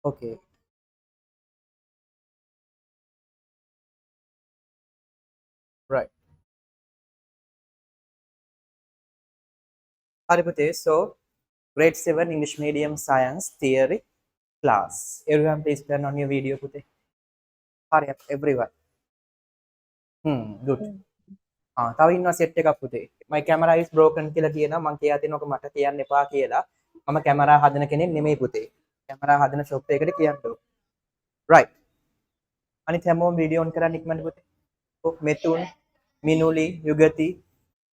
Okay. Right. Haripute, so grade 7 English medium science theory class. Everyone please turn on your video pute. Hurry up, everyone. Good. තව ඉන්නවා set එකක් පුතේ. My camera is broken කියලා කියනවා. මම කියා දෙනවක මට කියන්න එපා කියලා. මම කැමරා හදන කෙනෙක් නෙමෙයි පුතේ. කැමරා හදන ෂොප් එකකට කියන්න. Right. අනිත් හැමෝම වීඩියෝ ඔන් කරන්න ඉක්මනට පුතේ. මෙතුන්, මිනුලි, යුගති,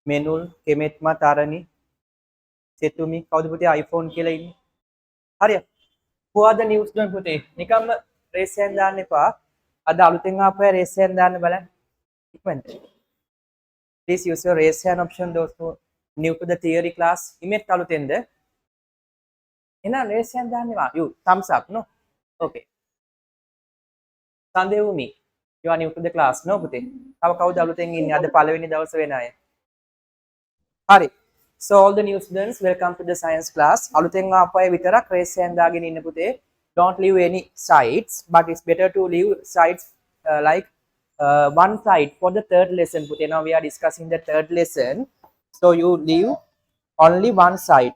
මෙනුල්, කෙමෙත්මා, තරණි, සෙතුමි කවුද පුතේ iPhone කියලා ඉන්නේ? හරියට. Who are the news done පුතේ? නිකම්ම රේස් එකෙන් දාන්න එපා. අද අලුතෙන් ආපු අය රේස් එකෙන් දාන්න බලන්න. ඉක්මනට. Please use your raise hand option those who new to the theory class. Image අලුතෙන්ද? එහෙනම් raise hand දාන්නවා. You thumbs up no? Okay. Sandevumi. You are new to the class no පුතේ. තව කවුද අලුතෙන් ඉන්නේ? අද පළවෙනි දවස් වෙන අය. හරි. So all the new students welcome to the science class. අලුතෙන් ආපු අය විතරක් raise hand දාගෙන ඉන්න පුතේ. Don't leave any sides, but it's better to leave sides like one side for the third lesson. Putte, now we are discussing the third lesson. So you leave only one side.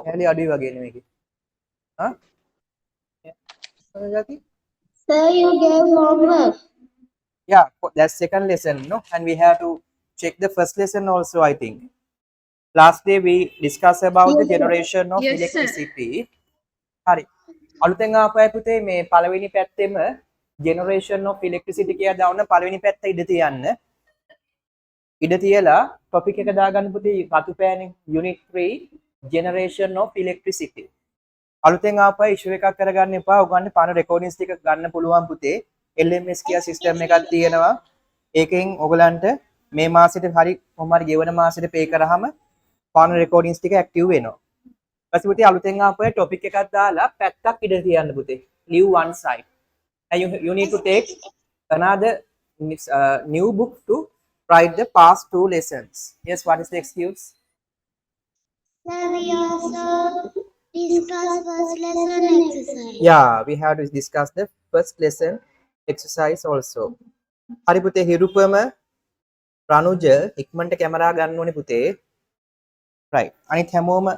Really adu again මේකේ. Huh? Sir, you gave homework. Yeah, that's second lesson, no? And we have to check the first lesson also, I think. Last day we discussed about the generation of Yes, electricity. හරි. අලුතෙන් ආපු අය පුතේ මේ පළවෙනි පැත්තෙම generation of electricity කියලා දාන්න පළවෙනි පැත්ත ඉඳ තියන්න. ඉඩ තියලා topic එක දාගන්න පුතේ රතු පෑනේ unit 3 generation of electricity. අලුතෙන් ආපු අය issue එකක් කරගන්න එපා. ඔයගොල්ලන්ට පාන recordings ටික ගන්න පුළුවන් පුතේ. LMS කියලා system එකක් තියෙනවා. ඒකෙන් ඔයගලන්ට මේ මාසෙට හරි කොහොම හරි ගෙවන මාසෙට pay කරාම පාන recordings ටික active වෙනවා. ඊපස්සේ පුතේ අලුතෙන් ආපු අය topic එකක් දාලා පැත්තක් ඉඩ තියන්න පුතේ. Leave one side. And you need to take another new book to write the past two lessons. Yes, what is the excuse? Sir, we also discuss first lesson exercise. Yeah, we have to discuss the first lesson exercise also. Hari puthe hirupama Ranuja ikmanta camera ගන්න ඕනේ පුතේ. Right. අනිත් හැමෝම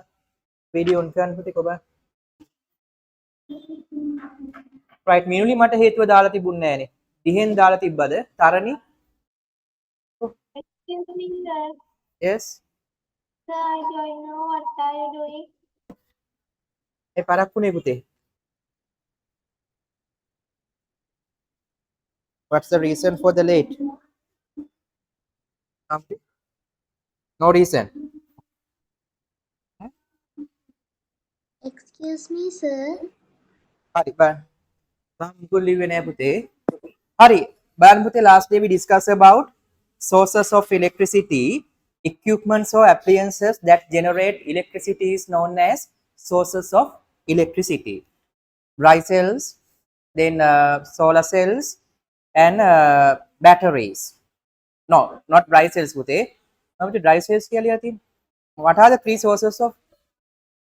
video on කරන්න පුතේ කොබා. Right, මිනුලි මට හේතුව දාලා තිබුණේ නෑනේ. දිහෙන් දාලා තිබ්බද? තරණි? Excuse me, sir. Yes. Sir, I don't know what are you doing. ඒ පරක්කුනේ පුතේ. What's the reason for the late? No reason. Excuse me, sir. Hari, බලන්න. තාම මුකුත් ලිව්වේ නෑ පුතේ. Hari, බලන්න පුතේ last day we discussed about sources of electricity. Equipments or appliances that generate electricity is known as sources of electricity. Bright cells, then solar cells, and batteries. No, not bright cells, Pute. Now, the dry cells කියලා තියෙන්නේ. What are the three sources of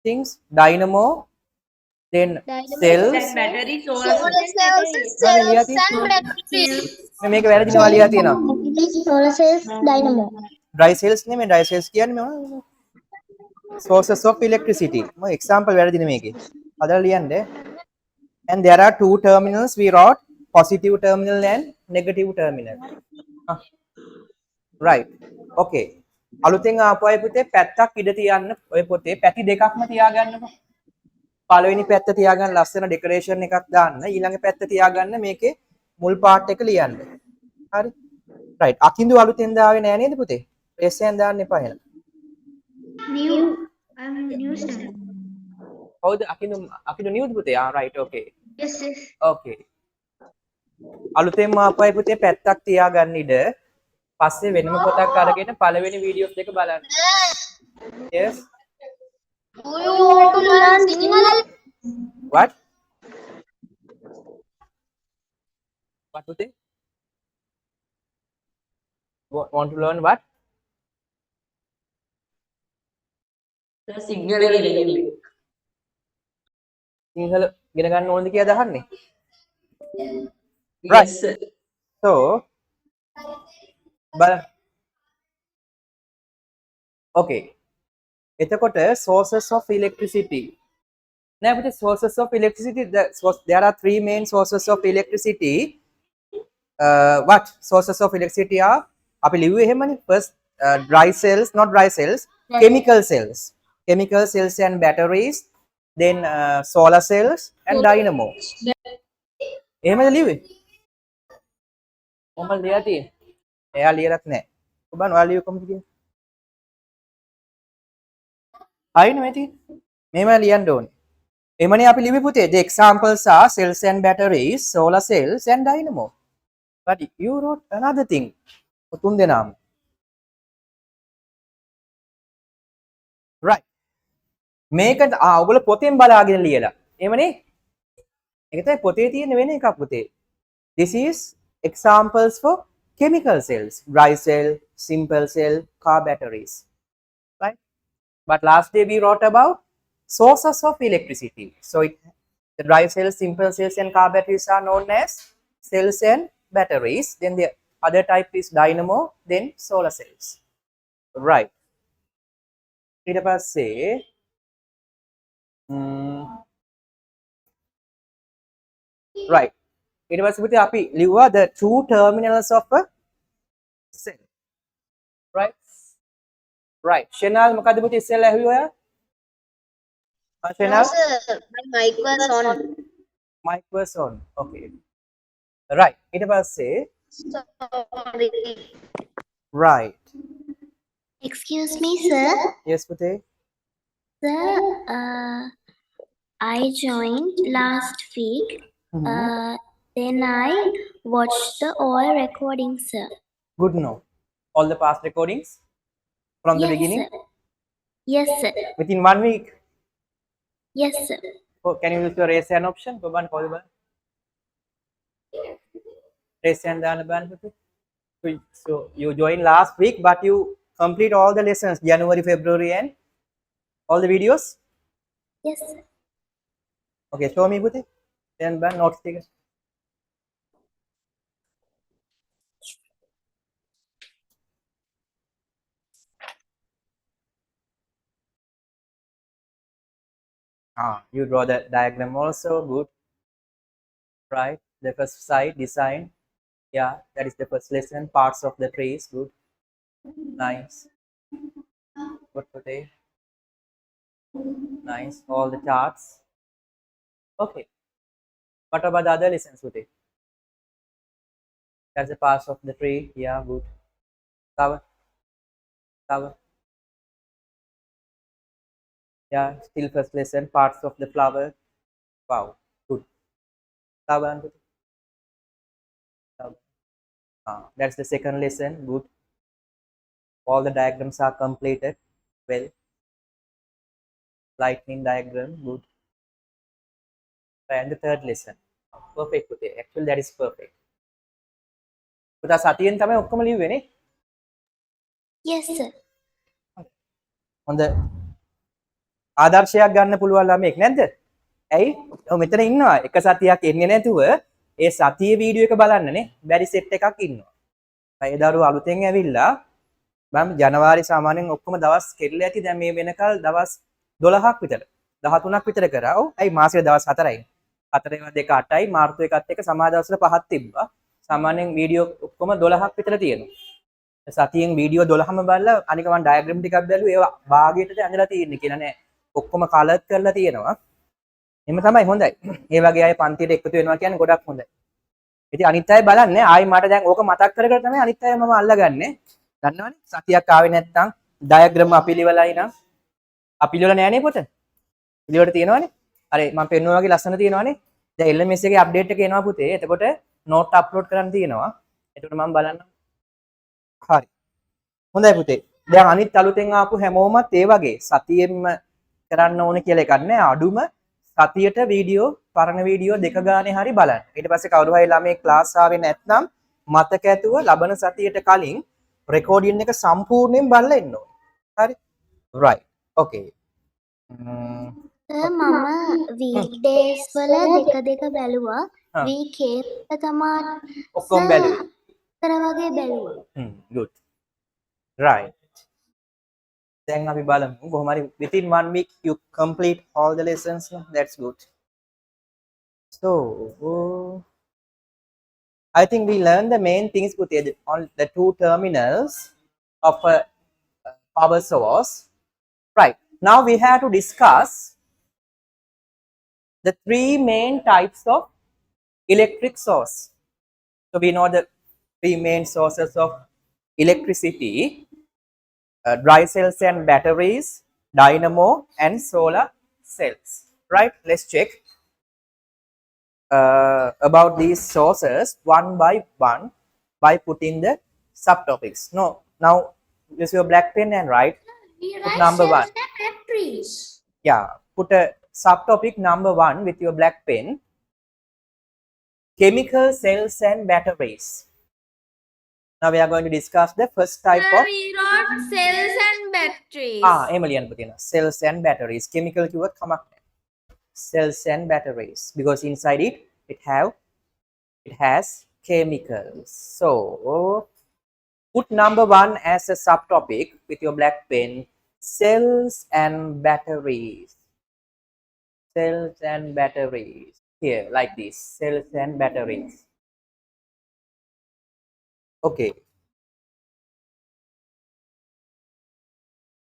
things? Dynamo, then cells. Battery, solar cells and batteries. මේක වැරදිනවා ලියලා තියෙනවා. Solar cells, dynamo. Dry cells නෙමෙයි dry cells කියන්නේ මොනවද? Sources of electricity. මම example වැරදිනේ මේකේ. හදලා ලියන්න. And there are two terminals we wrote, positive terminal and negative terminal. Right. Okay. අලුතෙන් ආපු අය පුතේ පැත්තක් ඉඳ තියන්න ඔය පොතේ පැති දෙකක්ම තියාගන්නකො. පළවෙනි පැත්ත තියාගන්න ලස්සන ඩෙකරේෂන් එකක් දාන්න. ඊළඟ පැත්ත තියාගන්න මේකේ මුල් පාර්ට් එක ලියන්න. හරි. right. අකින්දු අලුතෙන් දාවේ නෑ නේද පුතේ? රේසෙන් දාන්න එපා එහෙනම්. New. I'm new student. කවුද අකින්දු නියුද පුතේ? right. Okay. Yes, yes. Okay. අලුතෙන් ආපු අය පුතේ පැත්තක් තියාගන්න ඉඩ. පස්සේ වෙනම පොතක් අරගෙන පළවෙනි වීඩියෝස් දෙක බලන්න. Yes. Do you want to learn Sinhala? What? What do they? Want to learn what? The signal is Sinhala ඉගෙන ගන්න ඕනද කියලා අහන්නේ. Yes, sir. So බලන්න. Okay. එතකොට sources of electricity. Now with the sources of electricity, there are three main sources of electricity. What sources of electricity are? අපි ලිව්වේ එහෙමනේ. First dry cells, not dry cells, chemical cells. Chemical cells and batteries, then solar cells and dynamo. එහෙමද ලිව්වේ? කොහමද ලියලා තියෙන්නේ? එයා ලියලත් නැහැ. ඔබන් ඔයා ලියුව කොහොමද කියන්නේ? හරිනේ මේ තියෙන්නේ. මේව ලියන්න ඕනේ. එමනේ අපි ලිව්වේ පුතේ. The examples are cells and batteries, solar cells and dynamo. But you wrote another thing. තුන් දෙනාම. Right. මේක ඔයගොල්ලෝ පොතෙන් බලාගෙන ලියලා. එහෙමනේ? ඒක තමයි පොතේ තියෙන වෙන එකක් පුතේ. This is examples for chemical cells, dry cell, simple cell, car batteries. Right? But last day we wrote about sources of electricity. So the dry cells, simple cells and car batteries are known as cells and batteries. Then the other type is dynamo, then solar cells. Right. ඊට පස්සේ right. ඊට පස්සේ පුතේ අපි ලිව්වා the two terminals of a cell. Right? Right. Shenal මොකද්ද පුතේ ඉස්සෙල්ලා ඇහුවේ ඔයා? Shenal? Sir, my mic was on. Mic was on. Okay. Right. ඊට පස්සේ Sorry. right. Excuse me, sir. Yes පුතේ. Sir, I joined last week. Then I watched the all recordings, sir. Good know. All the past recordings from the Yes, beginning sir. Yes, sir. within 1 week. Yes, sir. Oh, can you use your raise hand option? Koban possible. Raise hand දාන්න බලන්න පුතේ. So you joined last week but you complete all the lessons January, February and all the videos? Yes, sir. Okay, show me පුතේ. Then බලන්න notes ටික. You draw the diagram also, good. Right, the first side design. Yeah, that is the first lesson. Parts of the trees, good. Nice. Good today. Nice. All the charts. Okay. What about the other lessons today? That's the parts of the tree. Yeah, good. Cover. Cover. Yeah, still first lesson. Parts of the flower. Wow, good. Cover. That's the second lesson. Good. All the diagrams are completed. Well. Lightning diagram. Good. And the third lesson. Perfect. Actually, that is perfect. පුතා සතියෙන් තමයි ඔක්කොම ලිව්වේ නේ? Yes, sir. හොඳ ආදර්ශයක් ගන්න පුළුවන් ළමෙක් නැද්ද? ඇයි? ඔව් මෙතන ඉන්නවා. එක සතියක් එන්නේ නැතුව ඒ සතියේ වීඩියෝ එක බලන්න නේ. බැරි සෙට් එකක් ඉන්නවා. ඒ දරුවෝ අලුතෙන් ඇවිල්ලා මම ජනවාරි සාමාන්‍යයෙන් ඔක්කොම දවස් කෙරලා ඇති. දැන් මේ වෙනකල් දවස් 12ක් විතර 13ක් විතර කරා. ඔව්. ඇයි මාසෙට දවස් 4යි. 4 ඒවා 2 8යි මාර්තු එකත් එක්ක සමාන දවස්වල 5ක් තිබ්බා. සාමාන්‍යයෙන් වීඩියෝ ඔක්කොම 12ක් විතර තියෙනවා. සතියෙන් වීඩියෝ 12ම බලලා අනික මම ඩයග්‍රෑම් ටිකක් බැලුවා. ඒවා භාගයටද ඇඳලා තියෙන්නේ කියලා නෑ. ඔක්කොම කලර් කරලා තියෙනවා. එහෙම තමයි හොඳයි. ඒ වගේ අය පන්තියට එකතු වෙනවා කියන්නේ ගොඩක් හොඳයි. ඉතින් අනිත් අය බලන්නේ ආයි මට දැන් ඕක මතක් කර කර තමයි අනිත් අය මම අල්ලගන්නේ. දන්නවනේ සතියක් ආවේ නැත්නම් ඩයග්‍රෑම් අපිලිවලයි නම් අපිලිවල නෑනේ පොත. පිළිවෙලට තියෙනවනේ. අර මම පෙන්නුවා වගේ ලස්සන තියෙනවනේ. දැන් LMS එකේ අප්ඩේට් එක එනවා පුතේ. එතකොට නෝට් අප්ලෝඩ් කරන්න තියෙනවා. එතකොට මම බලන්නම්. හරි. හොඳයි පුතේ. දැන් අනිත් අලුතෙන් ආපු හැමෝමත් ඒ වගේ සතියෙම කරන්න ඕනේ කියලා එකක් නෑ. අඩුම සතියට වීඩියෝ පරණ වීඩියෝ දෙක ගානේ හරි බලන්න. ඊට පස්සේ කවුරු හරි ළමයි ක්ලාස් ආවේ නැත්නම් මතක ඇතුව ලබන සතියට කලින් රෙකෝඩින් එක සම්පූර්ණයෙන් බලලා ඉන්න ඕනේ. හරි? right. okay. මම weekdays වල දෙක දෙක බැලුවා. Ah. weekend තමා ඔක්කොම බැලුවේ. කර වගේ බැලුවා. good. Right. දැන් අපි බලමු කොහොම හරි within 1 week you complete all the lessons. That's good. So I think we learned the main things on the two terminals of a power source. Right. Now we have to discuss the three main types of electric source. So we know the three main sources of electricity: dry cells and batteries, dynamo, and solar cells. Right? Let's check about these sources one by one by putting the subtopics. No, now use your black pen and write. Put number one. Batteries. Yeah, put a subtopic number one with your black pen. Chemical cells and batteries. Now we are going to discuss the first type of. We wrote cells and batteries. Emilian Putina. Cells and batteries. Chemical keyword come up. Cells and batteries, because inside it has chemicals. So put number one as a subtopic with your black pen. Cells and batteries. Cells and batteries. Here, like this. Cells and batteries. Okay.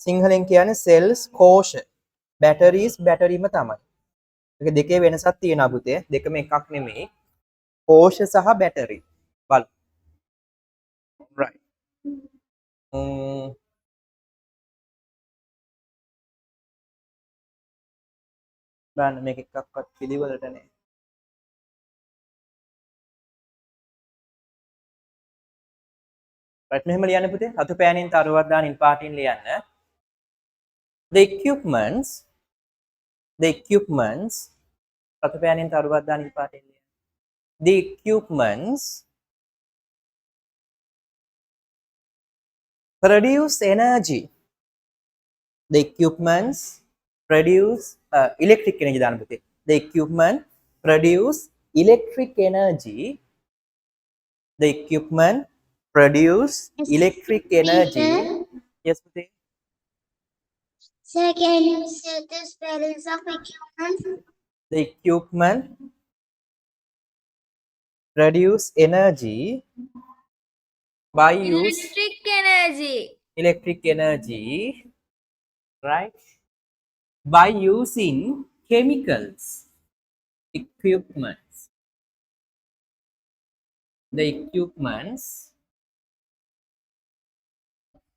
සිංහලෙන් කියන්නේ cells කෝෂ, batteries batteryම තමයි. ඒක දෙකේ වෙනසක් තියෙනවා පුතේ. දෙකම එකක් නෙමෙයි. කෝෂ සහ battery. බලමු. Right. බලන්න මේක එකක්වත් පිළිවෙලට නෑ. right මෙහෙම ලියන්න පුතේ. රතු පෑනින් තරුවක් දාන ඉල් පාටින් ලියන්න. The equipments රතු පෑනින් තරුවක් දාන ඉල් පාටින් ලියන්න. The equipments produce energy. The equipments produce electric energy දාන්න පුතේ. The equipment produce electric energy. The equipment produce electric energy. Yes, puti. Sir, can you say the spellings of equipment? The equipment produce energy by electric energy, right? By using chemicals. Equipments. The equipments.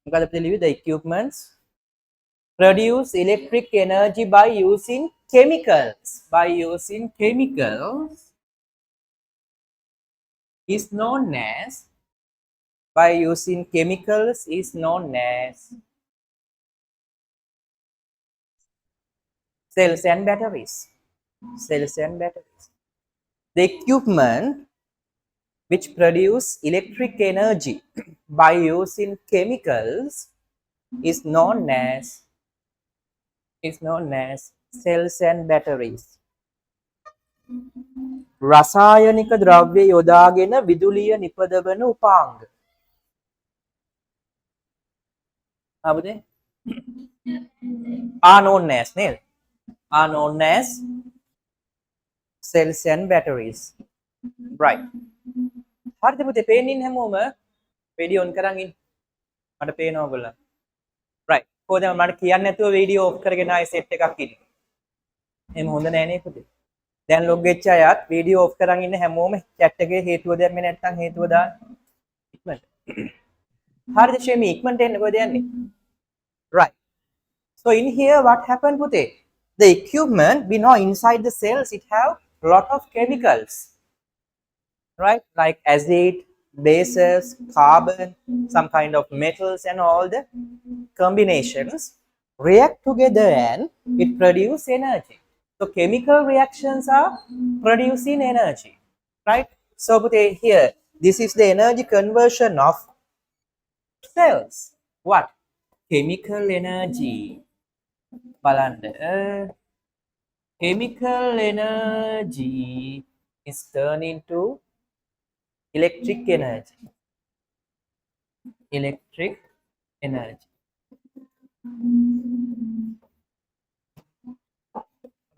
The equipments produce electric energy by using chemicals. By using chemicals is known as. By using chemicals is known as cells and batteries. Cells and batteries. The equipment which produce electric energy by using chemicals is known as cells and batteries. රසායනික ද්‍රව්‍ය යොදාගෙන විදුලිය නිපදවන උපාංග. ආවද? are known as නේද? are known as cells and batteries. Right. හරිද පුතේ පේන්නේ හැමෝම වීඩියෝ ඔන් කරන් ඉන්න. මට පේනවා ඔයගොල්ලෝ. right. කොහොමද මට කියන්නේ නැතුව වීඩියෝ ඔෆ් කරගෙන ආයෙ සෙට් එකක් ඉන්න. එහෙම හොඳ නෑ නේ පුතේ. දැන් ලොග් වෙච්ච අයත් වීඩියෝ ඔෆ් කරන් ඉන්න හැමෝම chat එකේ හේතුව දැම්මේ නැත්නම් හේතුව දාන්න. ඉක්මනට. හරිද ෂෙමි ඉක්මනට එන්න කොහෙද යන්නේ? right. So in here what happened putte? The equipment we know inside the cells it have lot of chemicals. Right, like acid, bases, carbon, some kind of metals and all the combinations react together and it produce energy. So chemical reactions are producing energy, right? So put here, this is the energy conversion of cells. What? Chemical energy. Balanda. Chemical energy is turned into electric energy. Electric energy.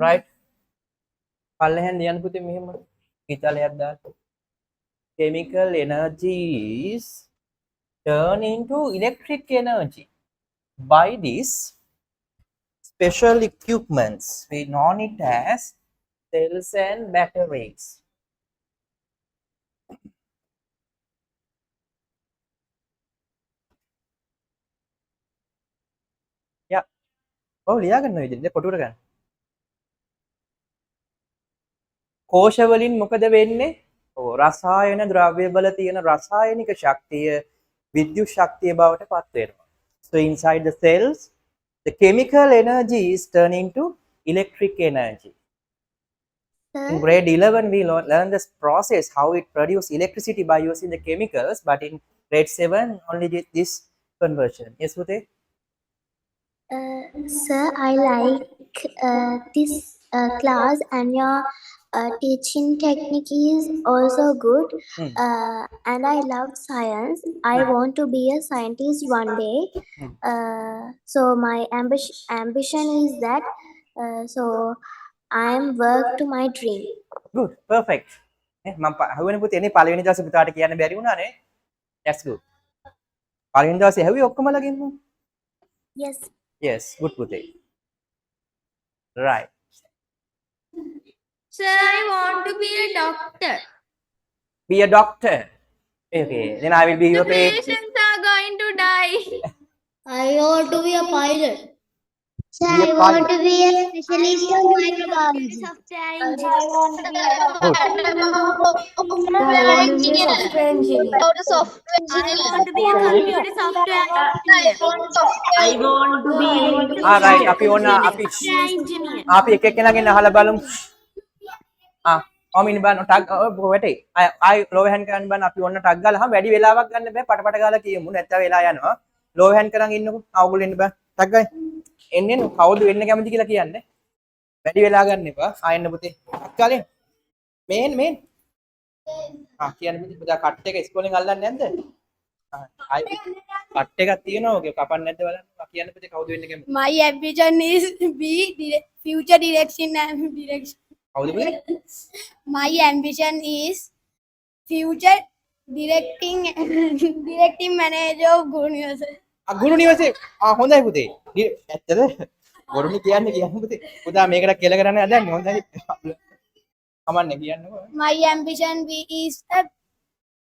Right? පල්ලෙහෙන් ලියන්න පුතේ මෙහෙම. ඉතාලියක් දාලා. Chemical energy is turned into electric energy by this special equipments. We know it as cells and batteries. Yeah. ඔව් ලියාගන්න ඔය විදිහට කොටුවට ගන්න. කෝෂ වලින් මොකද වෙන්නේ? ඔව් රසායන ද්‍රව්‍යවල තියෙන රසායනික ශක්තිය විද්‍යුත් ශක්තිය බවට පත් වෙනවා. So inside the cells the chemical energy is turned into electric energy. In Sir, grade 11 we learn this process how it produces electricity by using the chemicals, but in grade 7 only this conversion. Yes, Pute? sir, I like this class, and your teaching technique is also good. And I love science. I want to be a scientist one day. So my ambition is that. So I am work to my dream. Good, perfect. මම හවුවනේ පුතේ එනේ පළවෙනි දවසේ පුතාට කියන්න බැරි වුණානේ. That's good. පළවෙනි දවසේ හැවි ඔක්කොමලගෙන්ම. Yes. Yes, good පුතේ. Right. Sir, I want to be a doctor. Be a doctor. Okay, then I will be The your patient. patients are going to die. I want to be a pilot. So Be a I want pilot. to be a specialist in microbiology. Software I engineer. want to be a Good. I want to be a software engineer. I want to be a computer software engineer. I want to be Ah, right. අපි ඕන අපි Software engineer. අපි එක එක්කෙනාගෙන් අහලා බලමු. ඔමින් බලන්න tag වැටේ. ආයි ලෝ හැන්ඩ් කරන්න බලන්න අපි ඕන ටග් ගාලා වැඩි වෙලාවක් ගන්න බෑ පටපට ගාලා කියමු නැත්නම් වෙලා යනවා. ලෝ හැන්ඩ් කරන් ඉන්නකො. ඔයගොල්ලෝ එන්න බෑ. ටග් ගායි. එන්නේ කවුද වෙන්න කැමති කියලා කියන්නේ. වැඩි වෙලා ගන්න එපා. ආයෙන්න පුතේ. ටග් ගාලෙන්. මේන්. කියන්න පුතේ පුතා කට් එක ඉස්කෝලෙන් අල්ලන්නේ නැද්ද? ආයි කට් එකක් තියෙනවා ඔගේ කපන්න නැද්ද බලන්න. කියන්න පුතේ කවුද වෙන්න කැමති. My ambition is be future direction and direction. කවුද පුතේ? My ambition is future directing manager of Guru Niwasa. ගුරු නිවසේ හොඳයි පුතේ. ඇත්තද? ගුරුනි කියන්නේ පුතේ. පුතා මේකට කෙල කරන්න හදන්නේ හොඳයි. කමන්නේ කියන්නකෝ. My ambition is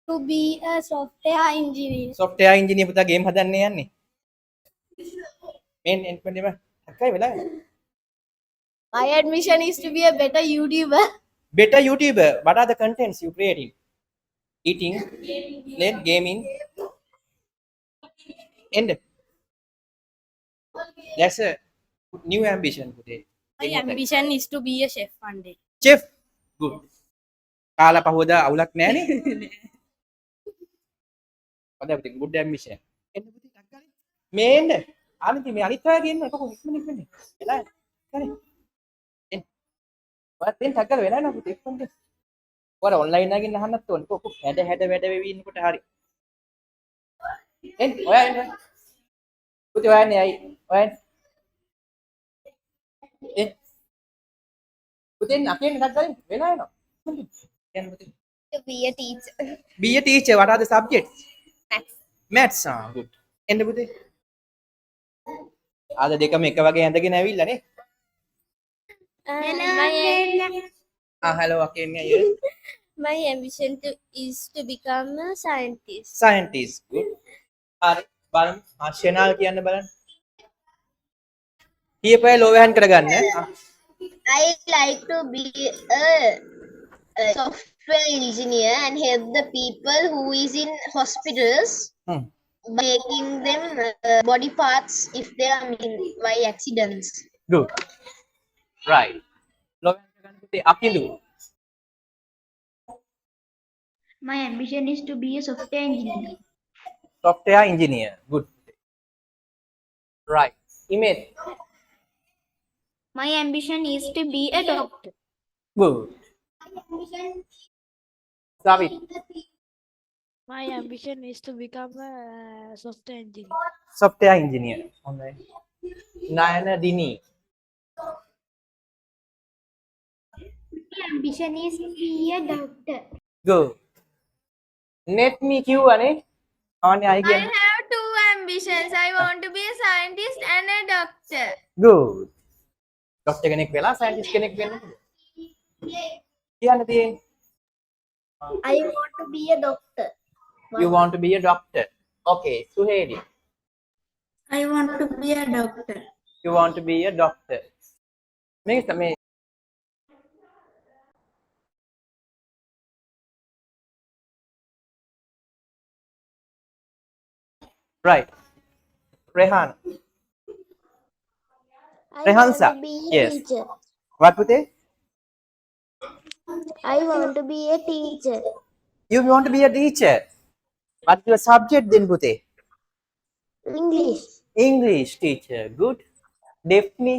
to be a software engineer. software engineer පුතා ගේම් හදන්න යන්නේ. මේන් එන්නෙම අක්කයි වෙලා. My ambition is to be a better YouTuber. Better YouTuber. What are the contents you creating? Eating, playing, gaming, and that's a new ambition today. My ambition is to be a chef one day. Chef. Good. කාලා පහවදා අවුලක් නැහනේ. හොඳයි පුතේ good ambition. එන්න පුතේ ටක් ගාලා. මේ එන්න. අනිත් මේ අනිත් අය කියන්න කොහොම ඉක්මනින්. එලා. හරි. එන්න. ඔයත් එන්න ටක් ගාලා වෙලා යනවා පුතේ ඉක්මනට. ඔයාලා ඔන්ලයින් එකකින් අහන්නත් ඕනේ. කොහොම හැඩ වැඩ වෙවි ඉන්නකොට හරි. එන්න ඔයා එන්න. පුතේ ඔයා එන්නේ අයි. ඔයා එන්න. එන්න. පුතේ අපේ ටක් ගාලා වෙලා යනවා. කියන්න පුතේ. To be a teacher. Be a teacher. What are the subjects? Maths. Good. එන්න පුතේ. ආද දෙකම එක වගේ ඇඳගෙන ඇවිල්ලා නේ. Hello again. My ambition is to become a scientist. Scientist. Good. හරි. බලමු. ශෙනාල් කියන්න බලන්න. කීපය ලෝවැහන් කරගන්න. I like to be a software engineer and help the people who is in hospitals by making them body parts if they are missing by accidents. Good. Right. ලෝවැහන් කරගන්න පුතේ අකිලු. My ambition is to be a software engineer. Software engineer. Good. Right. Image. My ambition is to be a doctor. Good. Savit. My ambition is to become a software engineer. Software engineer. Alright. Nayana Dini. My ambition is to be a doctor. Good. Net me කියවනේ. ආනේ අය I කියන්නේ. have two ambitions. I want to be a scientist and a doctor. Good. Doctor කෙනෙක් වෙලා scientist කෙනෙක් වෙන්න. කියන්න තියෙන්නේ. I want to be a doctor. You want to be a doctor. Okay, Suheli. I want to be a doctor. You want to be a doctor. මේක තමයි right. Rehan. I Rehansa. want to be a Yes. teacher. What putih? I want to be a teacher. You want to be a teacher. What's your subject then putih? English. English teacher. Good. Daphne.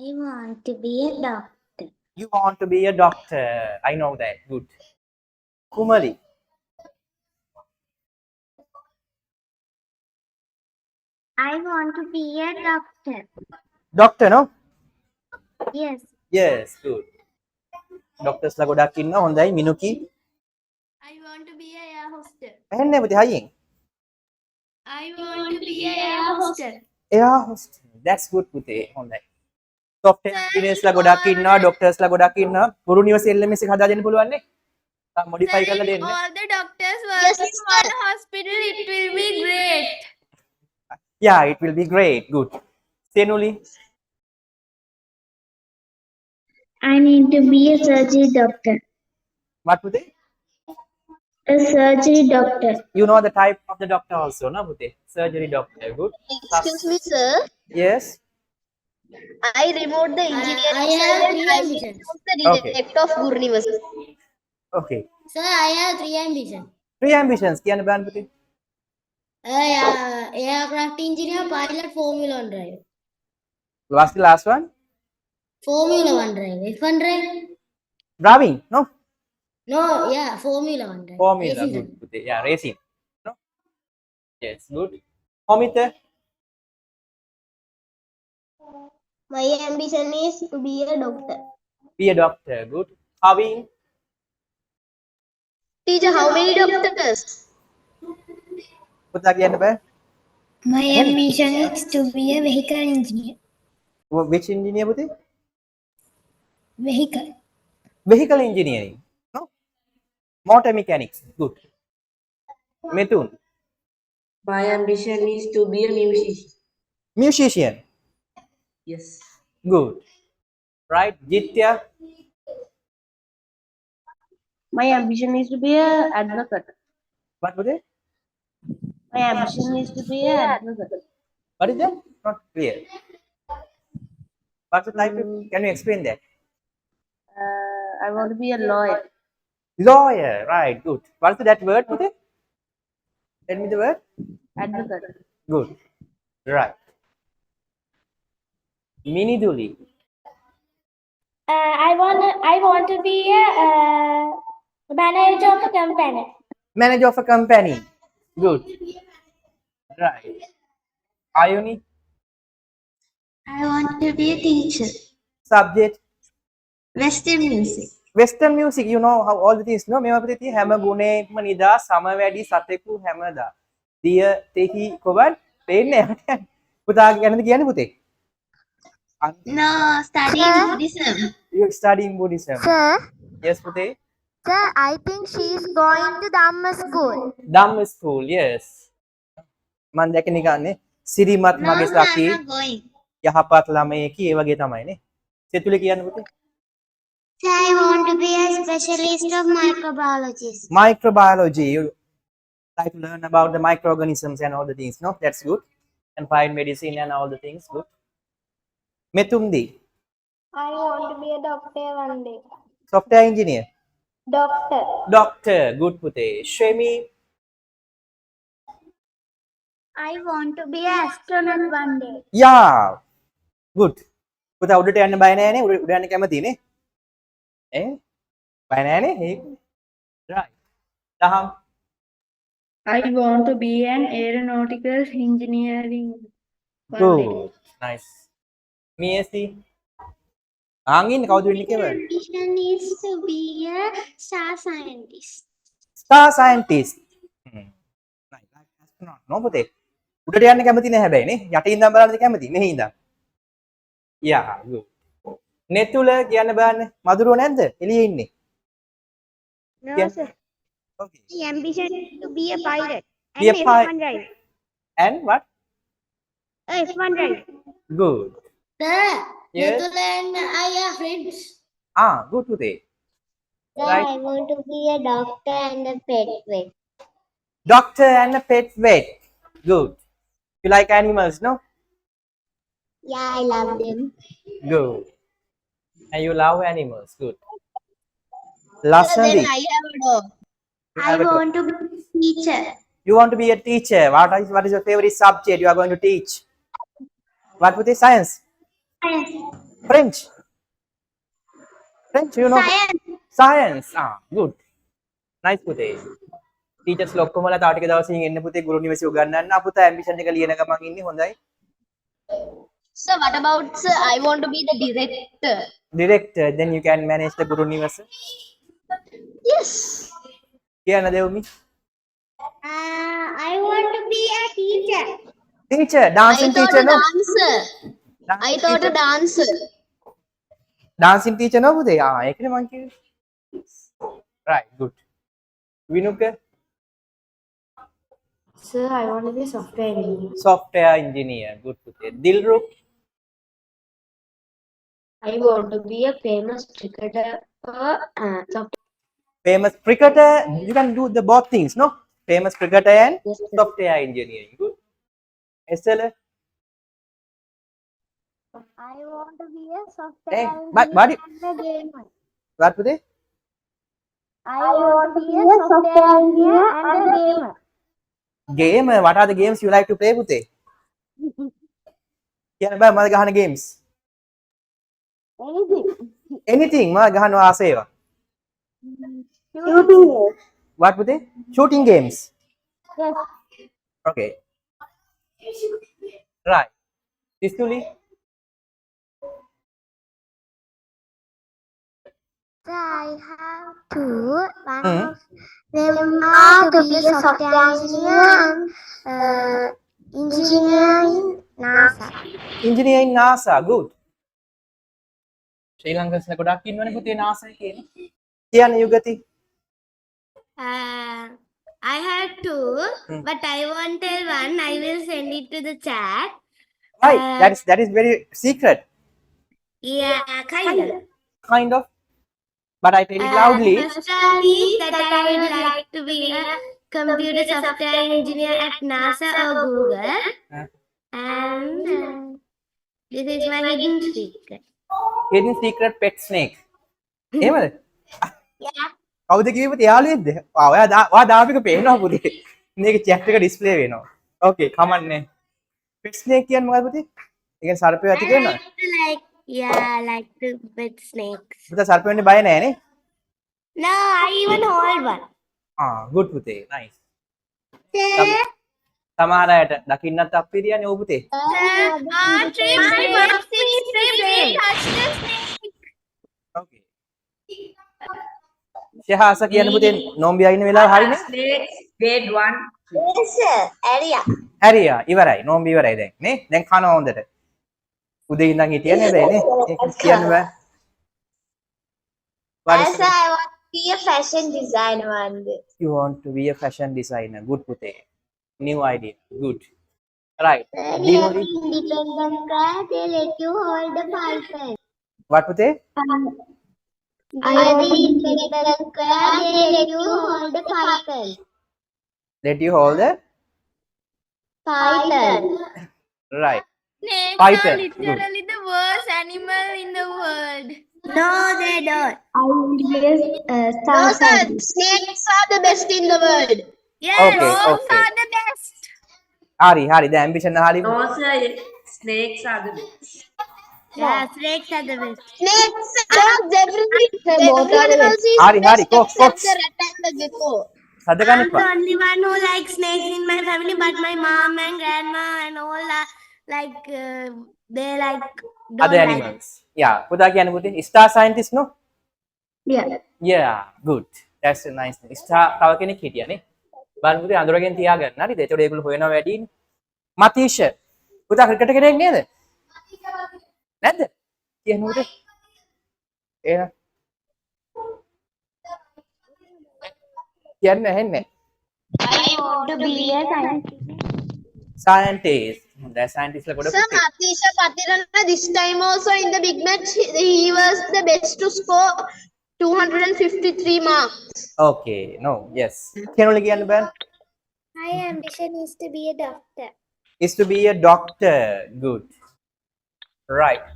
I want to be a doctor. You want to be a doctor. I know that. Good. Kumari. I want to be a doctor. Doctor, no? Yes. Yes, good. Doctors ලා ගොඩක් ඉන්නවා. හොඳයි. මිනුකි. I want to be a air hostess. ඇහෙන්නේ පුතේ හයියෙන්. I want to be a air hostess. Air hostess. That's good පුතේ. හොඳයි. software engineers ලා ගොඩක් ඉන්නවා. doctors ලා ගොඩක් ඉන්නවා. ගුරු නිවසේ LMS එක හදා දෙන්න පුළුවන් නේ. තා modify Sir, කරලා if දෙන්න. all the doctors work in one hospital, it will be great. Yeah, it will be great. Good. Senuli. I need to be a surgery doctor. What putih? A surgery doctor. You know the type of the doctor also, no putih? Surgery doctor. Good. Excuse me, sir. Yes. I removed the engineering I have side and three I ambitions. chose the Okay. direct of Guru Niwasa. Okay. Sir, I have three ambitions. Three ambitions. කියන්න බෑන පුතේ. Aircraft engineer, pilot, Formula 1 driver. What's the last one? Formula 1 driver. F1 driver? Driving, no? No, yeah, Formula 1 driver. Formula, Racing good. driver. Putih. Yeah, racing. No? Yes, good. Homita. My ambition is to be a doctor. Be a doctor. Good. Having. Teacher, how many doctors? පුතා කියන්න බෑ. My ambition is to be a vehicle engineer. Which engineer putih? Vehicle. Vehicle engineering. No? Motor mechanics. Good. Methun. My ambition is to be a musician. Musician. Yes. Good. Right. Jitya. My ambition is to be a advocate. What putih? My ambition is to be a advocate. What is that? Not clear. What's the type? Can you explain that? I want to be a lawyer. Lawyer. Right. Good. What's that word putih? Tell me the word. Advocate. Good. Right. Mini Duli. I want to be a manager of a company. Manager of a company. Good. Right. Ayuni. I want to be a teacher. Subject. Western music. Western music. You know how all the things. No, මේවා අපිට තියෙන හැම ගුණයක්ම නිදා සමවැඩි සතෙකු හැමදා. දිය තෙහි කොවන් පේන්නේ නැහැ. පුතා ගැනද කියන්නේ පුතේ? No, studying Buddhism. You studying Buddhism. Sir, Yes, putai. sir, I think she is going to Dhamma school. Dhamma school. Yes. මම දැක නිකන්නේ සිරිමත් මගේ සකි going. යහපත් ළමයෙකි ඒ වගේ තමයි නේ. සෙතුලේ කියන්න පුතේ. Sir, I want to be a specialist of microbiologist. Microbiology. You like to learn about the microorganisms and all the things. No, that's good. And find medicine and all the things. Good. Metumdi. I want to be a doctor one day. Software engineer. Doctor. Doctor. Good putte. Shemi. I want to be an astronaut one day. Yeah. Good. පුතා උඩට යන්න බය නෑනේ. උඩ යන්න කැමතිනේ. ඈ? බය නෑනේ. Right. දහම්. I want to be an aeronautical engineering one day. Good. Nice. Miesi. ආන්ගින් කවුද වෙන්නේ කියලා? Ambition is to be a star scientist. Star scientist. Nice. Astronaut. No පුතේ. උඩට යන්න කැමති නෑ හැබැයි නේ. යට ඉඳන් බලන්න කැමති. මෙහි ඉඳන්. Yeah, good. නෙතුල කියන්න බලන්න. මధుරව නැද්ද? එළියේ ඉන්නේ. No, Yeah. sir. Okay. My ambition is to be a pilot. Be a And pilot. F1 driver. And what? F1 driver. Good. Sir, Yes. Netula and I are friends. Good පුතේ. Sir, Right. I want to be a doctor and a pet vet. Doctor and a pet vet. Good. You like animals, no? Yeah, I love them. Good. And you love animals. Good. Then Lasandi. I have a dog. You I have a dog. want to be a teacher. You want to be a teacher. What is your favorite subject you are going to teach? What would you science? French. French, you know. Science. Science. Good. Nice පුතේ. Teachers ලොක්කොමලා තාව ටික දවසින් එන්න පුතේ ගුරු නිවසේ උගන්වන්න. පුතා ambition එක ලියන ගමන් ඉන්නේ හොඳයි. So what about, sir, I want to be the director. Director, then you can manage the guru නිවස. Yes. කියන්න දෙවුමි. I want to be a teacher. Teacher, I dancing thought teacher a no? dancer. I thought a dancer. Dancing teacher no පුතේ. ඒකනේ මං කිව්වේ. Right, good. විනුක Sir, I want to be a software engineer. software engineer. Good පුතේ. Dilruk I want to be a famous cricketer. famous cricketer. You can do the both things, no? Famous cricketer and Yes, sir. software engineering. Good. Estelle, I want to be a software Hey, engineer but and a gamer. what පුතේ? I want to be a software engineer and a gamer. Game. What are the games you like to play පුතේ? කියන්න බෑ මම ගහන games. Anything. Anything මම ගහනවා ආසේවා. Shooting. What පුතේ? Shooting games. Yes. Okay. Right. Sisuli, I have two. One of them are to be a software engineer and engineer in NASA. engineer in NASA. Good. ශ්‍රී ලංකන්ස්ලා ගොඩක් ඉන්නවනේ පුතේ NASA එකේ. කියන්න යුගති. I had two, but I won't tell one. I will send it to the chat. Why? That is very secret. Yeah, kind of. Kind of. But I tell it loudly. First one is that I would like to be a computer software engineer at NASA or Google. And this is my hidden secret. Hidden secret pet snake. එහෙමද? Yeah. කවුද කිව්වේ පුතේ යාළුවෙක්ද? ඔයා දාපික පේනවා පුතේ. මේක chat එක display වෙනවා. Okay, කමන්නේ. Pet snake කියන්නේ මොකක්ද පුතේ? ඒ කියන්නේ සර්පය ඇති I කියනවා. like to pet snakes. පුතා සර්පය වෙන්න බය නැහැ නේ? No, I even hold one. good පුතේ. Nice. Sir, සමහර අයට දකින්නත් අප්පිරියනේ ඕ පුතේ. Okay. ශහාස කියන පුතේ නෝම්බියා ඉන්න වෙලාව හරිනේ? Grade 1. Yes, sir. Area. හරියා ඉවරයි. නෝම්බි ඉවරයි දැන් නේ? දැන් කනවා හොඳට. උදේ ඉඳන් හිටියනේ හැබැයි නේ? ඒක කියන්න බෑ. What is I want to be a fashion designer one day. You want to be a fashion designer. Good putte. New idea. Good. Right. Dinoli. Independent car, they let you hold the python. What putte? Independent car, they let you hold the python. Let you hold the Python. right. Snakes Python. are literally the worst animal in the world. No, they don't. No, sir, snakes are the best in the world. Yes, Okay, dogs okay. are the best. Hari, the ambition hari. No, sir. Snakes are the best. Yeah, snakes are the best. Snakes, dogs, everything. Sir, both are Everyone the else is Hari, best Cox. except the rat and the gecko. I'm the only one who likes snakes in my family, but my mom and grandma and all are like they like don't Other like. animals. Yeah. Puta kiyane puthe. Star scientist no? Yeah. Yeah, good. That's a nice thing. Star තව කෙනෙක් හිටියානේ. බලන්න පුතේ අඳුරගෙන තියාගන්න. හරිද? ඒතකොට ඒගොල්ලෝ හොයනවා වැඩිනේ. මතීෂ. පුතා ක්‍රිකට් කෙනෙක් නේද? නැද්ද? කියන්න පුතේ. එහෙනම් කියන්න ඇහෙන්නේ. I want to be a Scientist. දැන් scientist ලා ගොඩ Sir, පුතේ. Matisha Patirana, this time also in the big match, he was the best to score 253 marks. Okay, no, yes. කියනවල කියන්න බෑ. My ambition is to be a doctor. Is to be a doctor. Good. Right.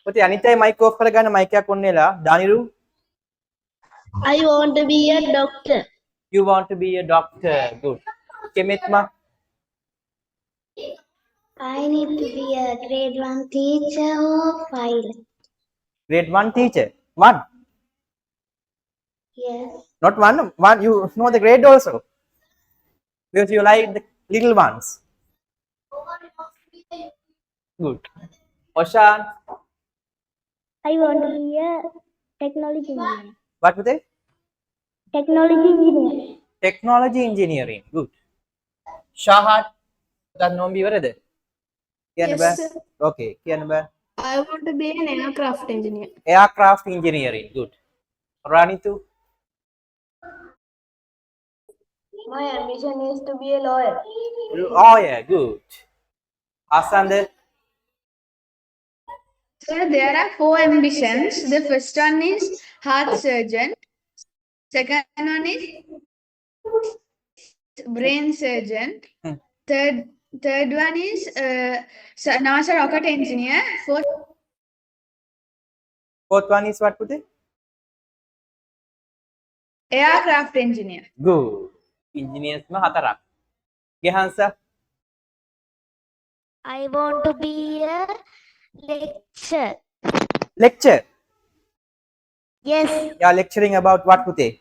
පුතේ අනිත් අය mic of කරගන්න mic එකක් ඔන්න වෙලා. දානිරු. I want to be a doctor. You want to be a doctor. Good. කෙමෙත්මා. I need to be a grade 1 teacher or pilot. Grade 1 teacher. 1. Yes. Not 1. 1. You know the grade also. Because you like the little ones. Good. Oshan. I want to be a technology engineer. What with it? Technology engineer. Technology engineering. Good. Shahad. That no be where Yes, sir. Okay. Kianba. I want to be an aircraft engineer. Aircraft engineering. Good. Ranitu. My ambition is to be a lawyer. Oh yeah. Good. Asande. So there are 4 ambitions. The first one is heart surgeon. Second one is brain surgeon. Third one is NASA rocket engineer. Fourth one is what put it? Aircraft engineer. Good. Engineers ma hatarak. Gehansa. I want to be a lecturer. Lecture. Yes, Yeah, lecturing about what pute?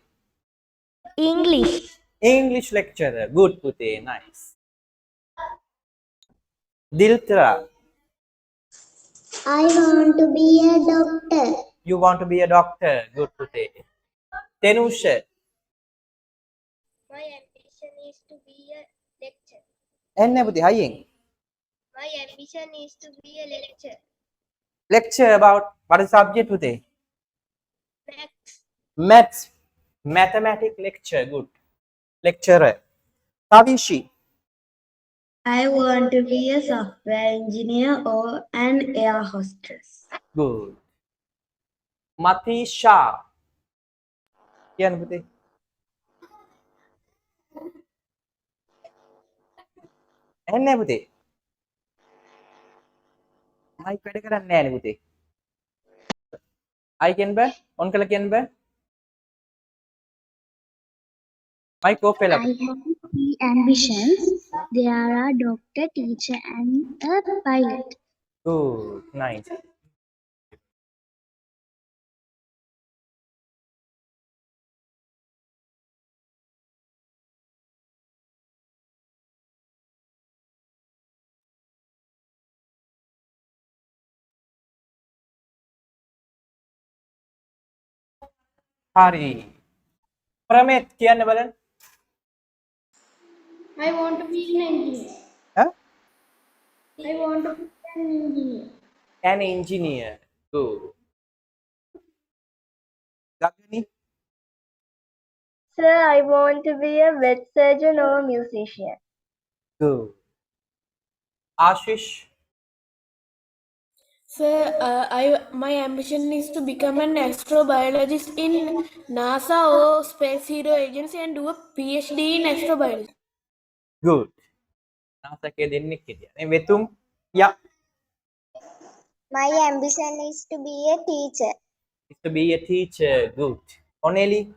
English. English lecturer. Good pute. Nice. Diltra. I want to be a doctor. You want to be a doctor. Good pute. Tenusha. My ambition is to be a lecturer. Enne pute hayen. My ambition is to be a lecturer. Lecture about what is subject pute? Maths. Maths. Mathematic lecture. Good. Lecturer. Tavishi. I want to be a software engineer or an air hostess. Good. Matisha. Kian pute? Enne pute. Mic වැඩ කරන්නේ නැහැ නේ පුතේ. I කියන්න බෑ. on කළා කියන්න බෑ. Mic off වෙලා. I have 3 ambitions. There are doctor, teacher, and a pilot. Good. Nice. හරි. ප්‍රමේත් කියන්න බලන්න. I want to be an engineer. Huh? I want to be an engineer. An engineer. Good. Gagani. Sir, I want to be a vet surgeon or a musician. Good. Ashish. Sir, my ambition is to become an astrobiologist in NASA or Space Hero Agency and do a PhD in astrobiology. Good. නාසකේ දෙන්නෙක් හිටියා. මේ වෙතුම්. Yeah. My ambition is to be a teacher. Is to be a teacher. Good. Oneli.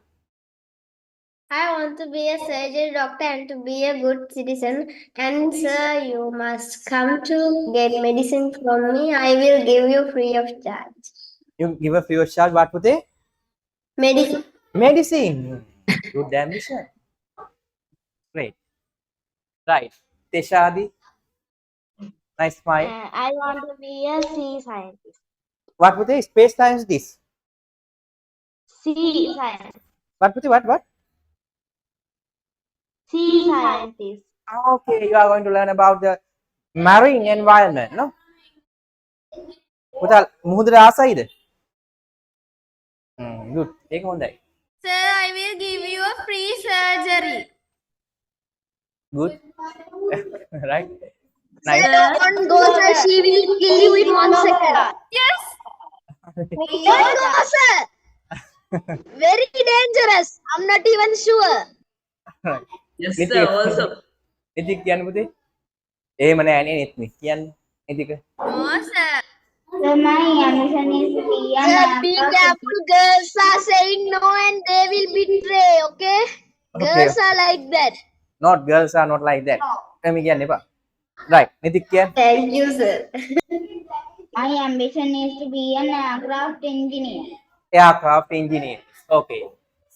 I want to be a surgery doctor and to be a good citizen. And sir, you must come to get medicine from me. I will give you free of charge. You give a free of charge what putih? Medicine. Medicine. Good ambition. Great. Right. Teshadi. Nice smile. I want to be a sea scientist. What putih? Space science this. Sea scientist. What putih? What? Sea scientist. Okay, you are going to learn about the marine environment, no? පුතා මුහුදට ආසයිද? good. ඒක හොඳයි. Sir, I will give you a free surgery. Good. Right? Say Nice. don't go, sir. She will kill you in 1 second. Yes. Don't go, sir. Very dangerous. I'm not even sure. Yes, sir, also. නිතික කියන්න පුතේ. එහෙම නෑ නේ නිතික කියන්න. නිතික. No, sir. So my ambition is to be a Sir, be NASA careful. Girls are saying no and they will betray, okay? Girls are like that. Not girls are not like that. එහෙම කියන්න එපා. Right. නිතික කියන්න. Thank you, sir. My ambition is to be an aircraft engineer. Aircraft engineer. Okay.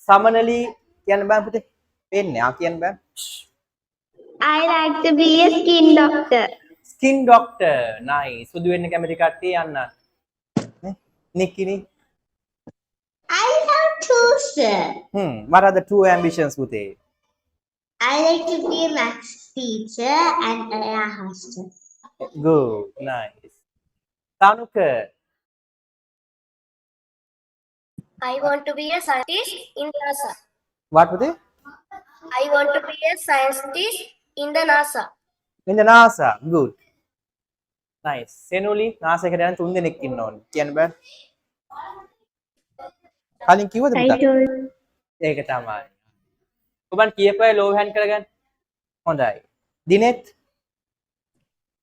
Samanali කියන්න බෑ පුතේ. පේන්නේ ආ කියන්න බෑ. I like to be a skin doctor. Skin doctor. Nice. සුදු වෙන්න කැමති කට්ටිය යන්න. නේ? නික්කිනි. I have two, sir. What are the two ambitions පුතේ? I like to be a maths teacher and an air hostess. Good. Nice. Tanuka. I want to be a scientist in NASA. What පුතේ? I want to be a scientist in the NASA. In the NASA. Good. Nice. Senuli NASA එකට යන 3 දෙනෙක් ඉන්න ඕනේ. කියන්න බෑ. කලින් කිව්වද පුතා? ඒක තමයි. ඔබන් කියපෑ ලෝ හෑන්ඩ් කරගන්න. හොඳයි. දිනෙත්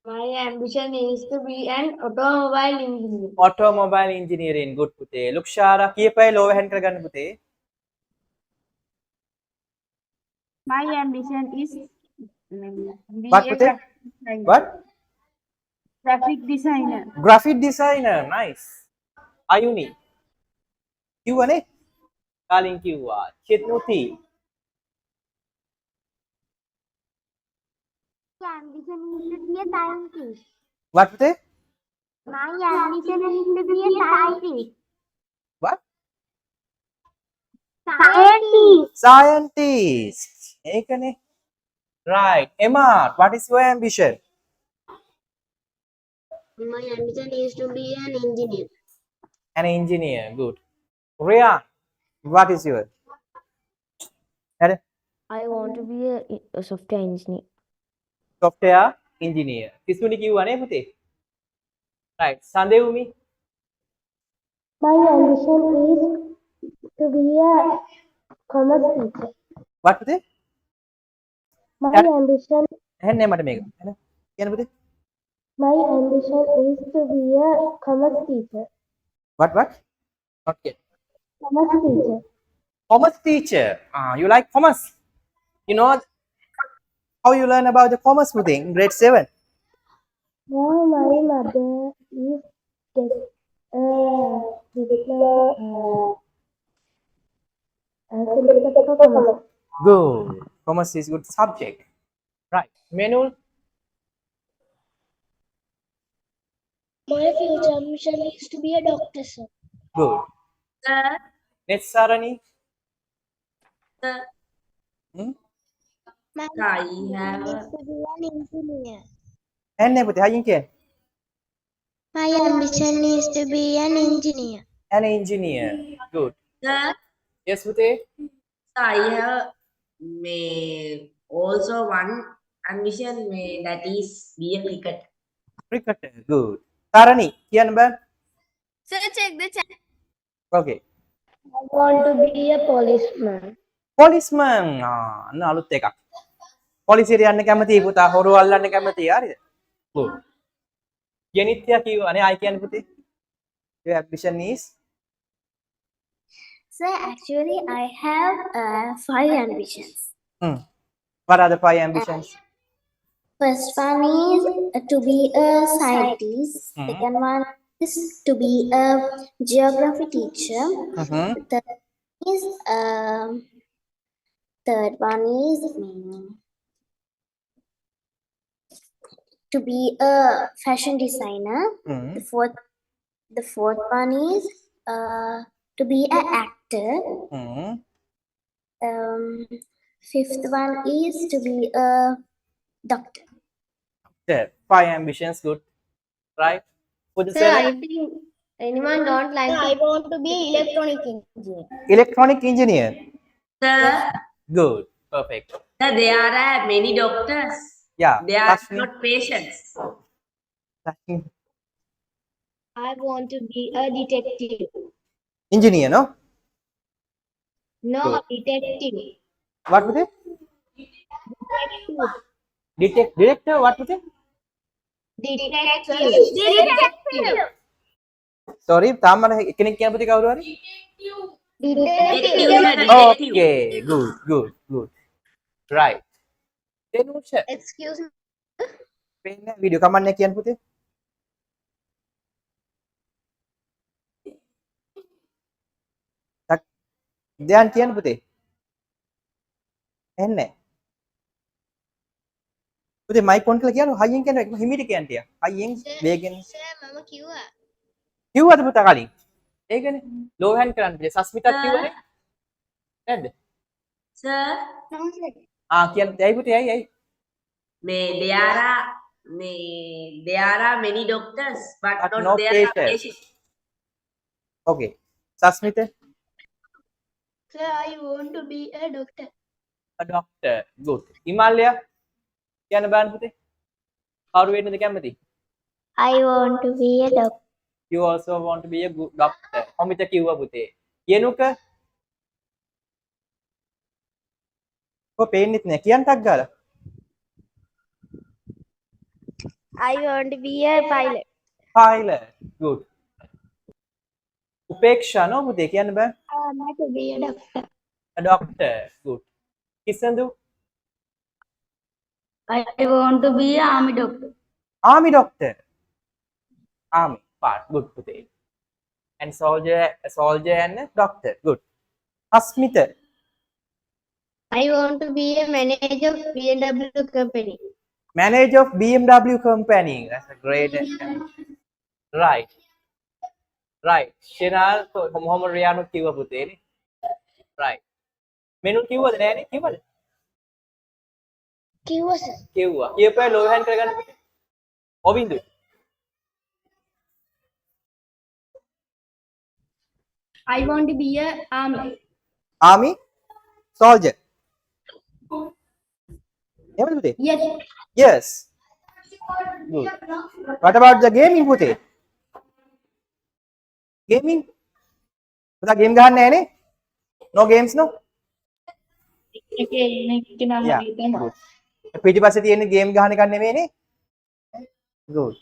My ambition is to be an automobile engineer. automobile engineering. Good පුතේ. ලුක්ෂාරා කියපෑ ලෝ හෑන්ඩ් කරගන්න පුතේ. My ambition is be What a පුතේ? graphic designer. What? Graphic designer. Graphic designer. Nice. Ayuni. කිව්වනේ? කලින් කිව්වා. චිත්නුති. My ambition is to be a scientist. What පුතේ? My ambition is to be a scientist. What? Scientist. Scientist. ඒකනේ. Right. Emma, what is your ambition? My ambition is to be an engineer. An engineer. Good. Ria, what is your? Ada? I want to be a software engineer. Software engineer. Kisuni kiwane පුතේ? Right. Sandevumi. My ambition is to be a commerce teacher. What පුතේ? My Yeah. ambition ඇහෙන්නේ මට මේක. එන. කියන්න පුතේ? My ambition is to be a commerce teacher. What? Not yet. Commerce teacher. Commerce teacher. You like commerce? You know how you learn about the commerce pudding in grade 7? Now my mother is get certificate for commerce. Good. Commerce is good subject. Right. Menul. My future ambition is to be a doctor, sir. Good. Next Sarani. My I ambition have is to be an engineer. ඇහෙන්නේ පුතේ හයියෙන් කියන්න. My ambition is to be an engineer. An engineer. Good. sir, Yes පුතේ. I have also one ambition that is be a cricketer. Cricketer. Good. Sarani කියන්න බෑ. Sir, check the chat. Okay. I want to be a policeman. Policeman. අන්න අලුත් එකක්. පොලිසියට යන්න කැමතියි පුතා. හොරු අල්ලන්න කැමතියි. හරිද? Good. ජෙනිත්‍යා කිව්වා නේ ආයි කියන්න පුතේ. Your ambition is So actually, I have 5 ambitions. What are the 5 ambitions? First one is to be a scientist. Second one is to be a geography teacher. Third is third one is to be a fashion designer. The fourth one is to be an actor. Fifth one is to be a doctor. There, 5 ambitions, good, right? Sir, I think anyone don't like I want to be electronic engineer. Electronic engineer. Sir, Good, perfect. sir, there are many doctors. Yeah, They are Lakshmi. not patients. Lakshmi. I want to be a detective. Engineer, no? No, detective. What was it? Director, what was it? Detective. Sorry, තාම මම කෙනෙක් කියන පුතේ කවුරු හරි? Detective, sir, detective. Okay, good. Right. Denusha, Excuse me. පේන්නේ video කමන්න කියන්න පුතේ. දැන් කියන්න පුතේ. එන්නේ. පුතේ මයික් ඔන් කරලා කියන්න හයියෙන් කියන්න හිමීට කියන්න ටික. හයියෙන් වේගෙන්. Sir, mama කිව්වා. කිව්වද පුතා කලින්? ඒකනේ. ලෝ හෑන්ඩ් කරන්න පුතේ. සස්මිතත් කිව්වනේ. නැද්ද? Sir, කියන්න ඇයි පුතේ ඇයි? there are many doctors, but But not no there are patients. patients. Okay. සස්මිත? Sir, I want to be a doctor. A doctor. Good. Himalaya? කියන්න බෑන පුතේ. කවුරු වෙන්නද කැමති? I want to be a doctor. You also want to be a good doctor. කොමිට කිව්වා පුතේ. යනුක? කො පේන්නෙත් නෑ කියන්න ටක් ගාලා. I want to be a pilot. Pilot. Good. උපේක්ෂා නෝ පුතේ කියන්න බෑ. I want to be a doctor. A doctor. Good. කිසඳු? I want to be an army doctor. Army doctor. Army part. Good පුතේ. And soldier and doctor. Good. Asmita. I want to be a manager of BMW company. Manager of BMW company. That's a great. Right. Right. Shinal Muhammad Riyanu කිව්ව පුතේනේ. Right. මෙනුන් කිව්වද නෑනේ? කිව්වද? කිව්වා sir. කිව්වා. කියපෑ ලෝ hand කරගන්න පුතේ. ඔබින්දු. I want to be a army. Army soldier. එහෙමද පුතේ? Yes. Yes. Good. What about the gaming පුතේ? Gaming? පුතා game ගහන්නේ නෑනේ? No games no? Yeah. Good. පිටිපස්සේ තියෙන game ගහන එකක් නෙමෙයිනේ? Good.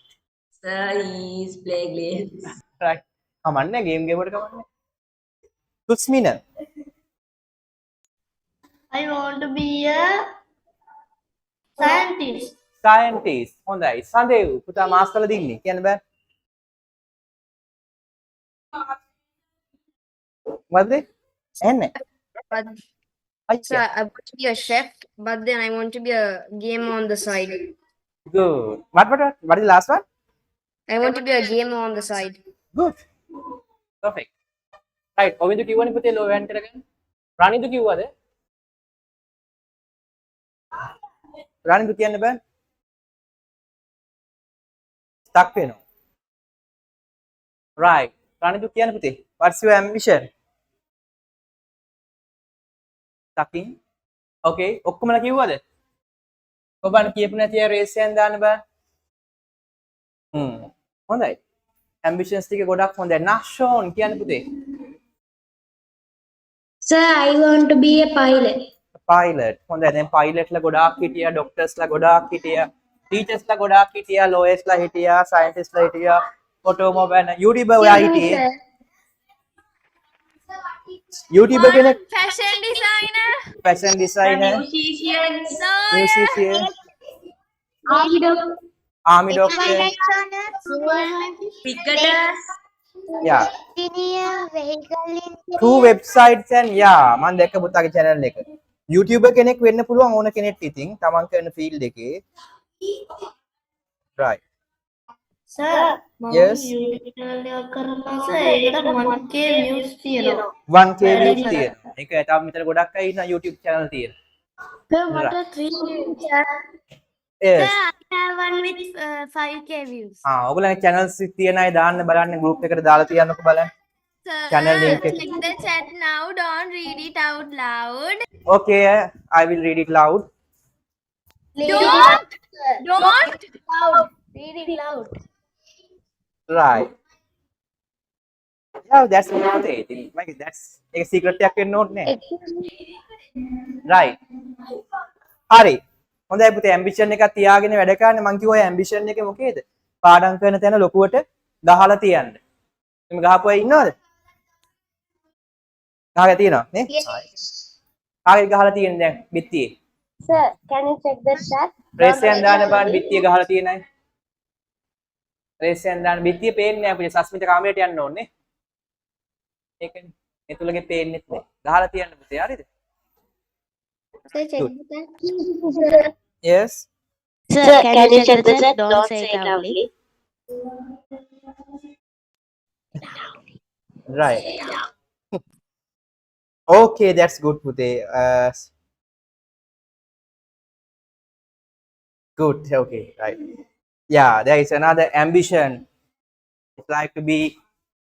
Sir, he is playing games. Right. කමන්නේ game වලට කමන්නේ. Tusmina. I want to be a scientist. Scientist. හොඳයි. සඳේව් පුතා මාස් කරලා දින්නේ. කියන්න බෑ. මොකද්ද? එන්නේ. Sir, I want to be a chef, but then I want to be a gamer on the side. Good. What is the last one? I want to be a gamer on the side. Good. Perfect. Right. ඔවින්දු කිව්වනේ පුතේ ලෝ hand කරගන්න. රානිදු කිව්වද? රානිදු කියන්න බෑ. stuck වෙනවා. Right. රානිදු කියන්න පුතේ. What's your ambition? Stucking. Okay. ඔක්කොමලා කිව්වද? ඔබන් කියපු නැති අය රේස් එකෙන් දාන්න බෑ. හොඳයි. ambitions ටික ගොඩක් හොඳයි. Nashon කියන්න පුතේ. Sir, I want to be a pilot. Pilot. හොඳයි. දැන් pilot ලා ගොඩාක් හිටියා, doctors ලා ගොඩාක් හිටියා, teachers ලා ගොඩාක් හිටියා, lawyers ලා හිටියා, scientists ලා හිටියා, automobile YouTuber ඔයා හිටියේ. YouTuber කෙනෙක්, Fashion designer. fashion The designer, musicians. Lawyer. musician, Army doctor. army doctor. Cricketers. Yeah. Engineer, vehicle Two engineer. websites and yeah, මම දැක්ක පුතාගේ channel එක. YouTuber කෙනෙක් වෙන්න පුළුවන් ඕන කෙනෙක් ඉතින් තමන් කරන field එකේ. Right. Sir, Yes. YouTube channel එකක් කරනවා sir. ඒකට 1k views තියෙනවා. 1k views තියෙනවා. ඒක තාම මෙතන ගොඩක් අය ඉන්න YouTube channel තියෙන. Sir, මට 3k Yes. Sir, I have one with 5k views. ඔයගොල්ලන්ගේ channels තියෙන අය දාන්න බලන්න group එකට දාලා තියන්නකෝ බලන්න. Sir, Channel link එක. check the chat now. Don't read it out loud. Okay, I will read it loud. Don't. Loud. Read it loud. Right. Yeah, that's what it is. Like that's a secret එකක් වෙන්න ඕනේ නෑ. Right. හරි. හොඳයි පුතේ ambition එකක් තියාගෙන වැඩ කරන්න. මං කිව්වා ඔය ambition එකේ මොකේද? පාඩම් කරන තැන ලොකුවට ගහලා තියන්න. එimhe ගහපු අය ඉන්නවද? ගහලා තියෙනවා නේ? කාගෙද ගහලා තියෙන්නේ දැන් බිත්තියේ? Sir, can you check the chat? ප්‍රේසයන් දාන්න බලන්න බිත්තිය ගහලා තියෙන අය. ප්‍රේසයන් දාන්න බිත්තිය පේන්නේ නැහැ අපිට සස්මිත කාමරයට යන්න ඕනේ. ඒකනේ. ඒ තුලගේ පේන්නෙත් නැහැ. ගහලා තියන්න පුතේ හරිද? Sir, check Good. the chat. Yes. Sir, can you check the chat? Don't say it loudly. Right. Okay, that's good, Pute. Good. Okay. Right. Yeah, there is another ambition. It's like to be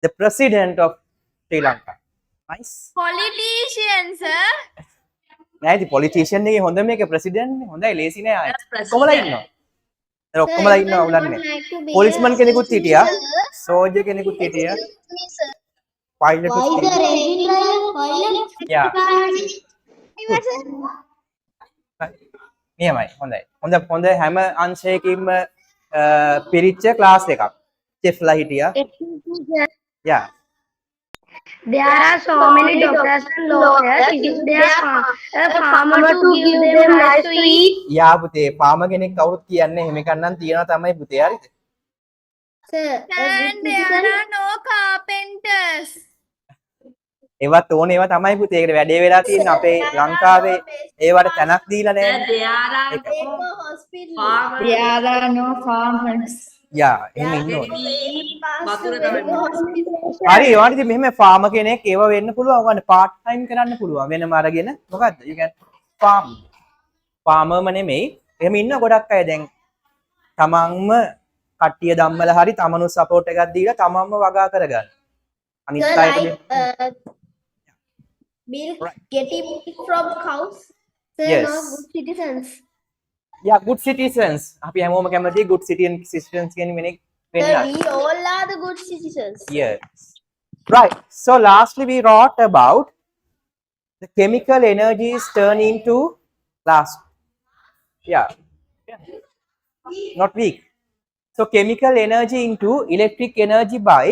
the president of Sri Lanka. Nice. Politician, sir. නෑ ඉතින් politician එකේ හොඳ මේක president නේ. හොඳයි ලේසි නෑ ආයෙ. President. කොමලා ඉන්නවා. දැන් ඔක්කොමලා ඉන්නවා උලන්නේ. Policeman කෙනෙකුත් හිටියා. Soldier කෙනෙකුත් හිටියා. Excuse me, sir. Pilot Why කෙනෙකුත් the engine driver? Yeah. Pilot. නියමයි. හොඳයි. හොඳ හැම අංශයකින්ම පිරිච්ච ක්ලාස් එකක්. චෙෆ්ලා හිටියා. Yeah. There are so many doctors and lawyers. Is there a farmer to give them rice to eat? යා පුතේ farmer කෙනෙක් කවුරුත් කියන්නේ එහෙම එකක් නම් තියනවා තමයි පුතේ හරිද? And there are no carpenters. ඒවත් ඕනේ ඒවා තමයි පුතේ. ඒකට වැඩේ වෙලා තියෙන්නේ අපේ ලංකාවේ ඒවට තැනක් දීලා Sir, නැහැ. there are farmers. There are no farmers. යා එහෙම ඉන්න ඕනේ. වතුර තමයි. හරි ඒවට ඉතින් මෙහෙම farmer කෙනෙක් ඒව වෙන්න පුළුවන්. ඔයගොල්ලෝ part time කරන්න පුළුවන්. වෙනම අරගෙන මොකද්ද? you can farm. farmerම නෙමෙයි. එහෙම ඉන්න ගොඩක් අය දැන් තමන්ම කට්ටිය ධම්මල හරි තමනු support එකක් දීලා තමන්ම වගා කරගන්න. අනිත් අයට Getting milk from cows. Sir, Yes. no good citizens. yeah good citizens. අපි හැමෝම කැමති good citizens කියන මෙනෙක් වෙන්න. We all are the good citizens. Yes. Right. So lastly we wrote about the chemical energies turn into last. Yeah. Not weak. So chemical energy into electric energy by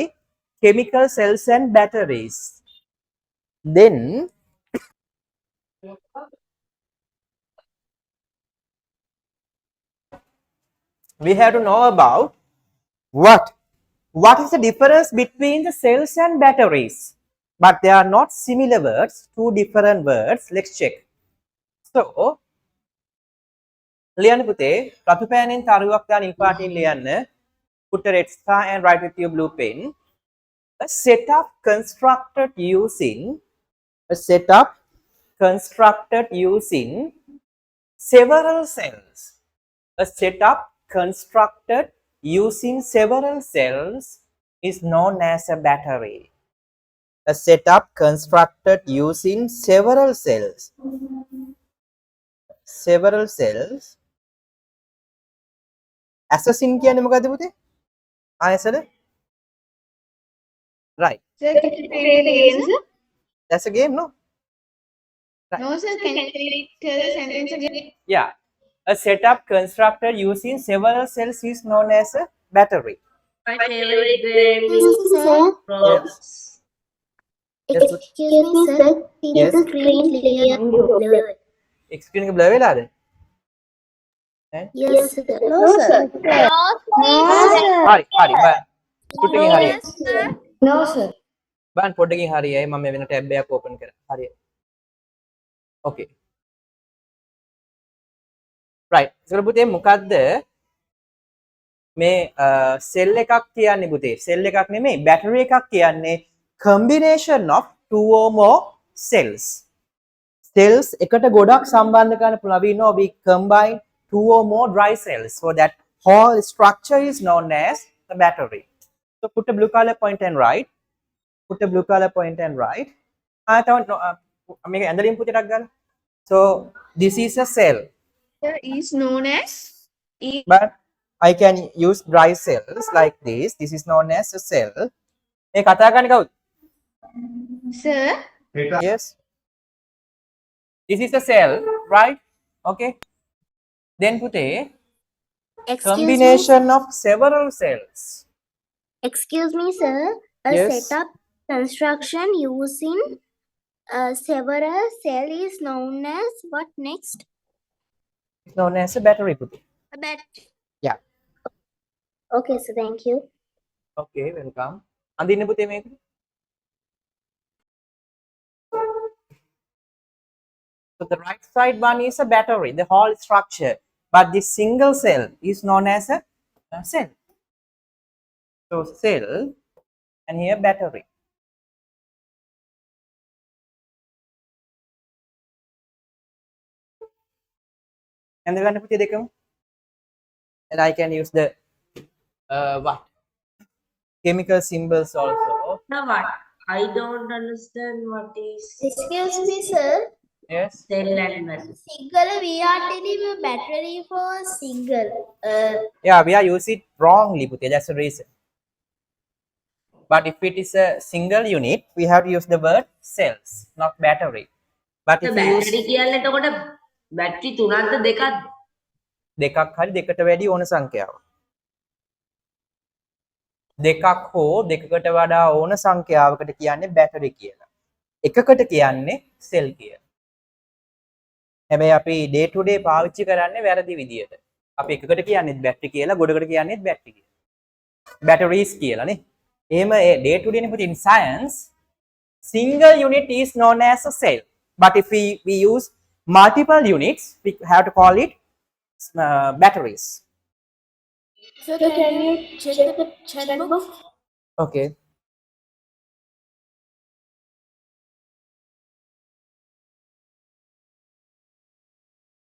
chemical cells and batteries. Then we have to know about what is the difference between the cells and batteries. But they are not similar words, two different words. Let's check. So ලියන්න පුතේ රතු පෑනෙන් තරුවක් දාන නිල් පාටින් ලියන්න. Put a red star and write with your blue pen. A setup constructed using several cells. A setup constructed using several cells is known as a battery. A setup constructed using several cells. Assassin කියන්නේ මොකද්ද පුතේ? ආයෙසද? Right. Sir, can you repeat it again, sir? That's a game, no? No, sir. Can you tell the sentence again? Yeah. A setup constructed using several cells is known as a battery. My favorite game is Sir, frogs. Excuse me, sir. See Yes. the screen clear and blurred. Screen එක blur වෙලාද? ඈ? Yes, sir. No, sir. හරි හරි බලන්න. පුටකින් හරියයි. Yes, sir. No, sir. බලන්න පොඩ්ඩකින් හරියයි. මම මේ වෙන ටැබ් එකක් ඕපන් කරා. හරියයි. Okay. Right. ඒකට පුතේ මොකද්ද මේ සෙල් එකක් කියන්නේ පුතේ? සෙල් එකක් නෙමෙයි බැටරි එකක් කියන්නේ combination of two or more cells. Cells එකට ගොඩක් සම්බන්ධ කරන්න පුළුවන්. We know we combine two or more dry cells. So that whole structure is known as the battery. So put a blue color point and write. Put a blue color point and write. මේක ඇඳලින් පුතේටක් ගන්න. So this is a cell. Is known as But I can use dry cells like this. This is known as a cell. මේ කතා කරන්නේ කවුද? sir. Yes. This is a cell, right? Okay. Then put a combination of several cells. Excuse me, sir. A Yes. setup construction using several cell is known as what next? It's known as a battery. Put it. A battery. Yeah. Okay, sir. Thank you. Okay, welcome. අඳින්න පුතේ මේක. So the right side one is a battery, the whole structure. But this single cell is known as a cell. So cell and here battery. And the one put dekam. And I can use the what? Chemical symbols also. No, what? I don't understand what is Excuse me, sir. Yes. cell and battery. Single, we are telling you battery for single. Yeah, we are using it wrongly, Putya. That's the reason. But if it is a single unit, we have to use the word cells, not battery. But if you use battery කියන්නේ එතකොට battery තුනක්ද දෙකක්ද? දෙකක් හරි දෙකට වැඩි ඕන සංඛ්‍යාව. දෙකක් හෝ දෙකකට වඩා ඕන සංඛ්‍යාවකට කියන්නේ බැටරි කියලා. එකකට කියන්නේ සෙල් කියලා. හැබැයි අපි day to day පාවිච්චි කරන්නේ වැරදි විදියට. අපි එකකට කියන්නේත් බැටරි කියලා, ගොඩකට කියන්නේත් බැටරි කියලා. Batteries කියලා නේ. එහෙම day to day නේ in science single unit is known as a cell. But if we use multiple units, we have to call it batteries. So can you check the chat box? Okay.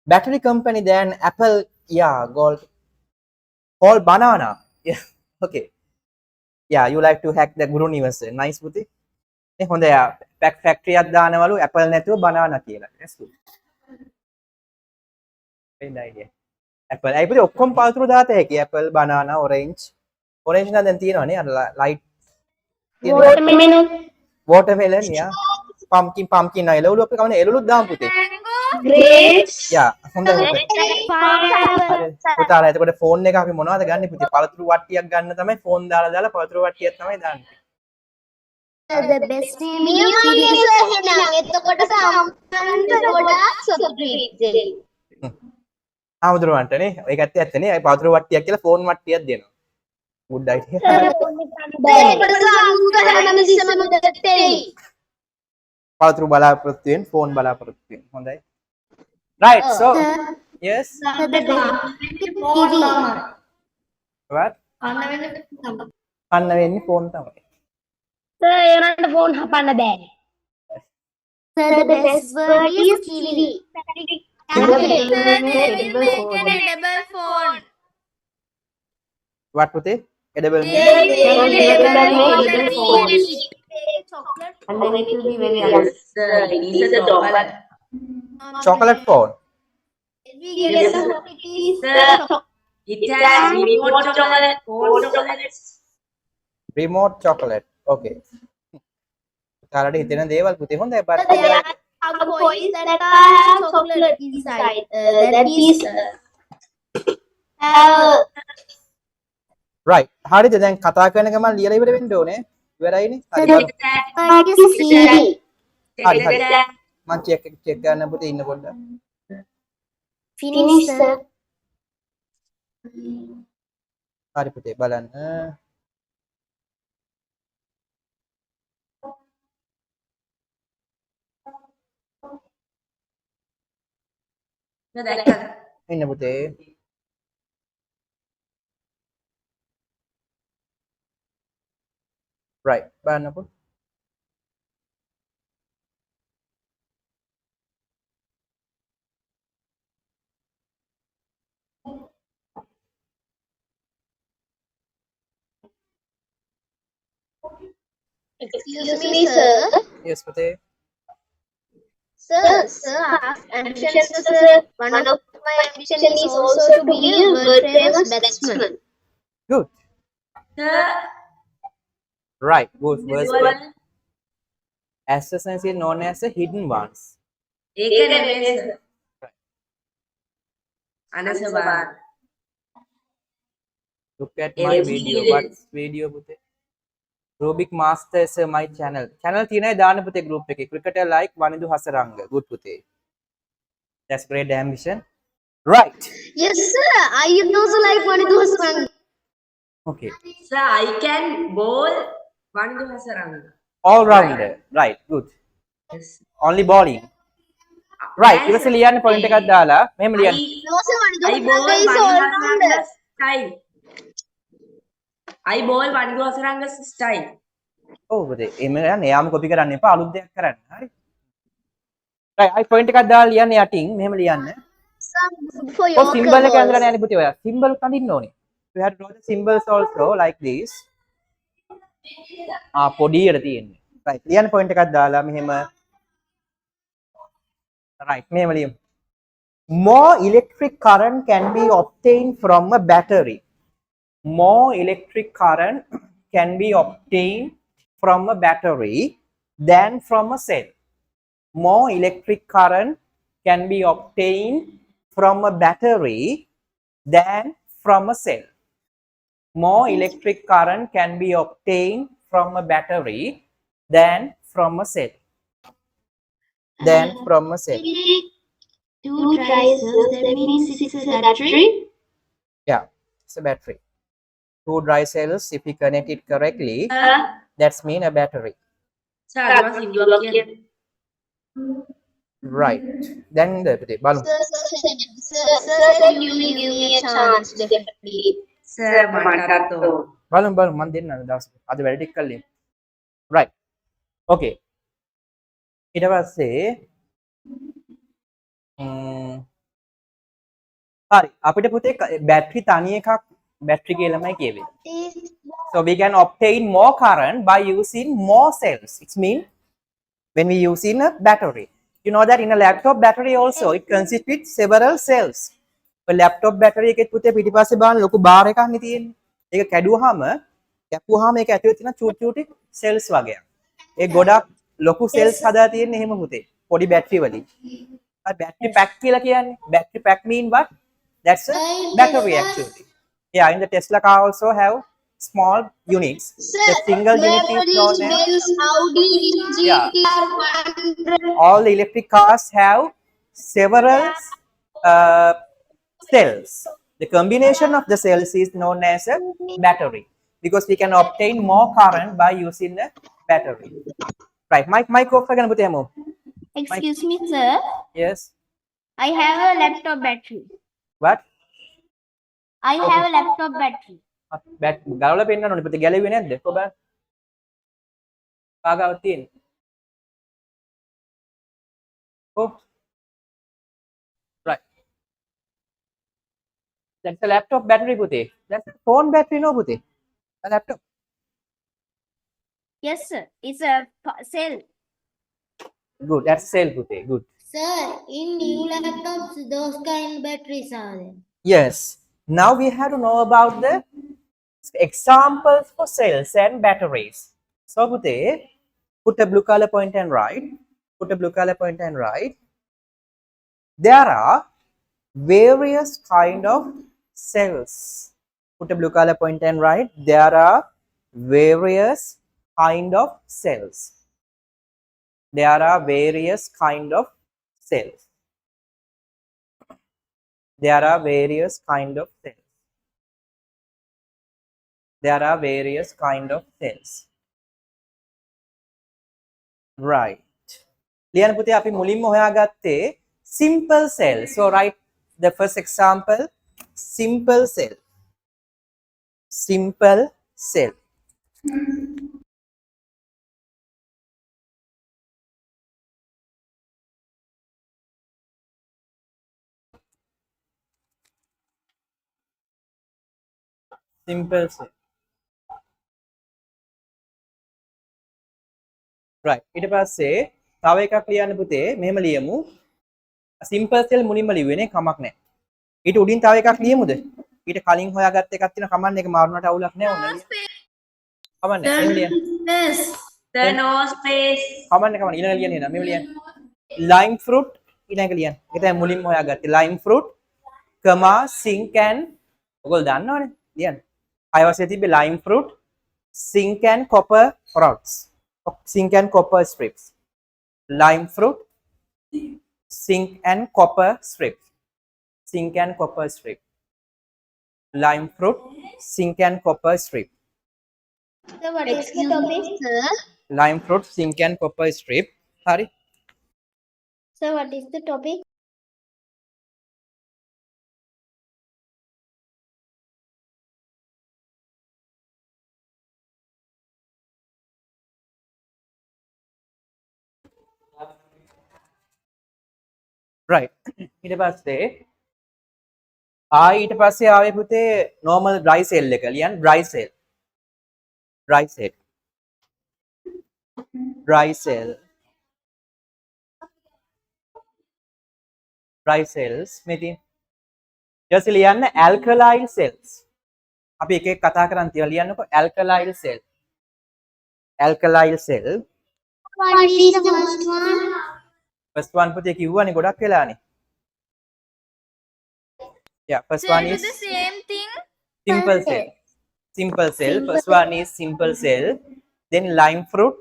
Battery company then Apple, yeah, gold, called banana. Yeah, okay. Yeah, you like to hack the Guru Niwasa. Nice Buddhi. Eh, හොඳයි. Pack factory එකක් දානවලු Apple නැතුව banana කියලා. That's good. Great idea. Apple. ඒ පුතේ ඔක්කොම පළතුරු දාත හැකි. Apple, banana, orange. Orange නම් දැන් තියෙනවනේ. අර light. Watermelon, yeah. Pumpkin නෑ. එළවලු අපි කවන්නේ එළවලුත් දාමු පුතේ. Grapes. Yeah, හොඳයි හොඳයි. පුතාලා එතකොට ෆෝන් එක අපි මොනවද ගන්නෙ පුතේ? පළතුරු වට්ටියක් ගන්න තමයි ෆෝන් දාලා පළතුරු වට්ටියක් තමයි දාන්නේ. The best name is එතකොට සම්බන්ධ ගොඩාක් සතුටුයි. ආමුදුරවන්ටනේ ඒක ඇත්තනේ. අය පළතුරු වට්ටියක් කියලා ෆෝන් වට්ටියක් දෙනවා. good idea. පළතුරු බලාපොරොත්තු වෙන ෆෝන් බලාපොරොත්තු වෙන. හොඳයි. Right, so yes. What? අන්න වෙන්නේ ෆෝන් තමයි. Sir, the best word is kiwi. Edible phone. What පුතේ? edible Chocolate. And then it will be very Yes, it is a chocolate. chocolate phone. We get the It has remote chocolate, cold chocolates. remote chocolate. Okay. කාලට හිතෙන දේවල් පුතේ හොඳයි. but there are toys that have chocolate inside. That is right. හරිද? දැන් කතා කරන ගමන් ලියලා ඉවර වෙන්න ඕනේ. ඉවරයිනේ. Sir, හරි බලමු. it is CD. හරි හරි. මම චෙක් කරන්න පුතේ ඉන්න පොඩ්ඩක්. Finish, sir. හරි පුතේ බලන්න. ඉන්න පුතේ. right බලන්නකො. Excuse me, sir. yes පුතේ. Sir, ambitions, sir. One of my ambition is also to be a world famous batsman. good. Sir, right good first one. Assassin's is known as the hidden ones. ඒක නෙමෙයි sir. අනසබා. look at my video. what's video පුතේ? Rubik Master is my channel. Channel තියෙනයි දාන්න පුතේ group එකේ. Cricketer like Wanidu Hasaranga. Good පුතේ. That's great ambition. Right. Yes, sir. I also like Manidu Hasaranga. Okay. Sir, I can bowl Wanidu Hasaranga. All rounder. Right. Good. Yes. Only bowling. Right. Yes, ඉවස ලියන්න point එකක් දාලා මෙහෙම ලියන්න. No, sir. Manidu I bowl Hasaranga is Wanidu all rounder. Hasaranga's style. I bowl Wanidu Hasaranga's style. ඔව් පුතේ. එම යන්න එයාම copy කරන්න එපා අලුත් දෙයක් කරන්න. හරි. right. I point එකක් දාලා ලියන්න යටින් මෙහෙම ලියන්න. Some for ඔය your symbol එක ඇඳලා නෑනේ පුතේ ඔයා. symbol කඳින්න ඕනේ. You have to draw the symbols also like this. පොඩියට තියෙන්නේ. right. ලියන්න point එකක් දාලා මෙහෙම. right. මෙහෙම ලියමු. More electric current can be obtained from a battery. More electric current can be obtained from a battery than from a cell. More electric current can be obtained from a battery than from a cell. More electric current can be obtained from a battery than from a cell. Than from a cell. Two tricycles, that means it's a battery. Yeah, it's a battery. Two dry cells, if we connect it correctly, that's mean a battery. Sir, අදවස් ඉන්දුවක් කියන්නේ. Right. Then the balloon. Sir, you will give me a chance, definitely. Sir, මටත් ඕන. Balloon මන් දෙන්න දවස් අද වැඩ ටික කළේ. Right. Okay. ඊට පස්සේ හරි අපිට පුතේ බැටරි තනි එකක් බැටරි කියලාමයි කියවෙන්නේ. So we can obtain more current by using more cells. It means when we using a battery. You know that in a laptop battery also it consists with several cells. A laptop battery එකේ පුතේ පිටිපස්සේ බලන්න ලොකු bar එකක් නේ තියෙන්නේ. ඒක කැඩුවාම ඒක ඇතුලේ තියෙන චූටි චූටි cells වගේක්. ඒ ගොඩක් ලොකු cells හදලා තියෙන්නේ එහෙම පුතේ. පොඩි battery වලින්. Battery pack කියලා කියන්නේ. Battery pack mean what? That's a battery actually. Yeah, in the Tesla car also have small units. Sir, the single unit is known as Benz, Audi, Yeah. GTR 100. all the electric cars have several cells. The combination of the cells is known as a battery because we can obtain more current by using a battery. Right, mic off again put mo. Excuse me, sir. Yes. I have a laptop battery. What? I have a laptop battery. ගලවලා පෙන්නන්න ඕනේ. පුතේ ගැලෙන්නේ නැද්ද? කොබ කාගාව තියෙන්නේ. Oh. Right. That's a laptop battery පුතේ. That's a phone battery no පුතේ. A laptop. Yes, sir. It's a cell. Good. That's cell පුතේ. Good. Sir, in new laptops, those kind of batteries are there. Yes. Now we have to know about the examples for cells and batteries. So Pute, put a blue color point and write. Put a blue color point and write. There are various kind of cells. Put a blue color point and write. There are various kind of cells. There are various kind of cells. There are various kind of cells. There are various kind of cells. Right. ලියන්න පුතේ අපි මුලින්ම හොයාගත්තේ simple cell. So write the first example, simple cell. Simple cell. Simple cell. Right. ඊට පස්සේ තව එකක් ලියන්න පුතේ මෙහෙම ලියමු. simple cell මුලින්ම ලියුවේනේ කමක් නැහැ. ඊට උඩින් තව එකක් ලියමුද? ඊට කලින් හොයාගත්ත එකක් තියෙන කමන්නේ එක මාරුනට අවුලක් නැහැ ඕන. කමන්නේ. එහෙම ලියන්න. The no space. කමන්නේ කමන්නේ ඊළඟ ලියන්නේ නෑ. මෙහෙම ලියන්න. lime fruit ඊළඟ ලියන්න. ඒක තමයි මුලින්ම හොයාගත්තේ. lime fruit, sink and ඔයගොල්ලෝ දන්නවනේ. ලියන්න. අයවසේ තිබ්බේ lime fruit, sink and copper rods. Sink and copper strips. Lime fruit, sink and copper strips. Sink and copper strip. Lime fruit, sink and copper strip. So what is the topic? Sir, Lime fruit, sink and copper strip. Hari. So what is the topic? Right. ඊට පස්සේ ඊට පස්සේ ආවේ පුතේ normal dry cell එක ලියන්න dry cell. Dry cell. Dry cell. Dry cells මෙතින් ඊට ලියන්න alkaline cells. අපි එක එක කතා කරන් තියලා ලියන්නකො alkaline cell. Alkaline cell. What is the first one? First one පුතේ කිව්වනේ ගොඩක් වෙලානේ. Yeah, first one is the same thing. simple cell. Simple cell. First one is simple cell. Then lime fruit,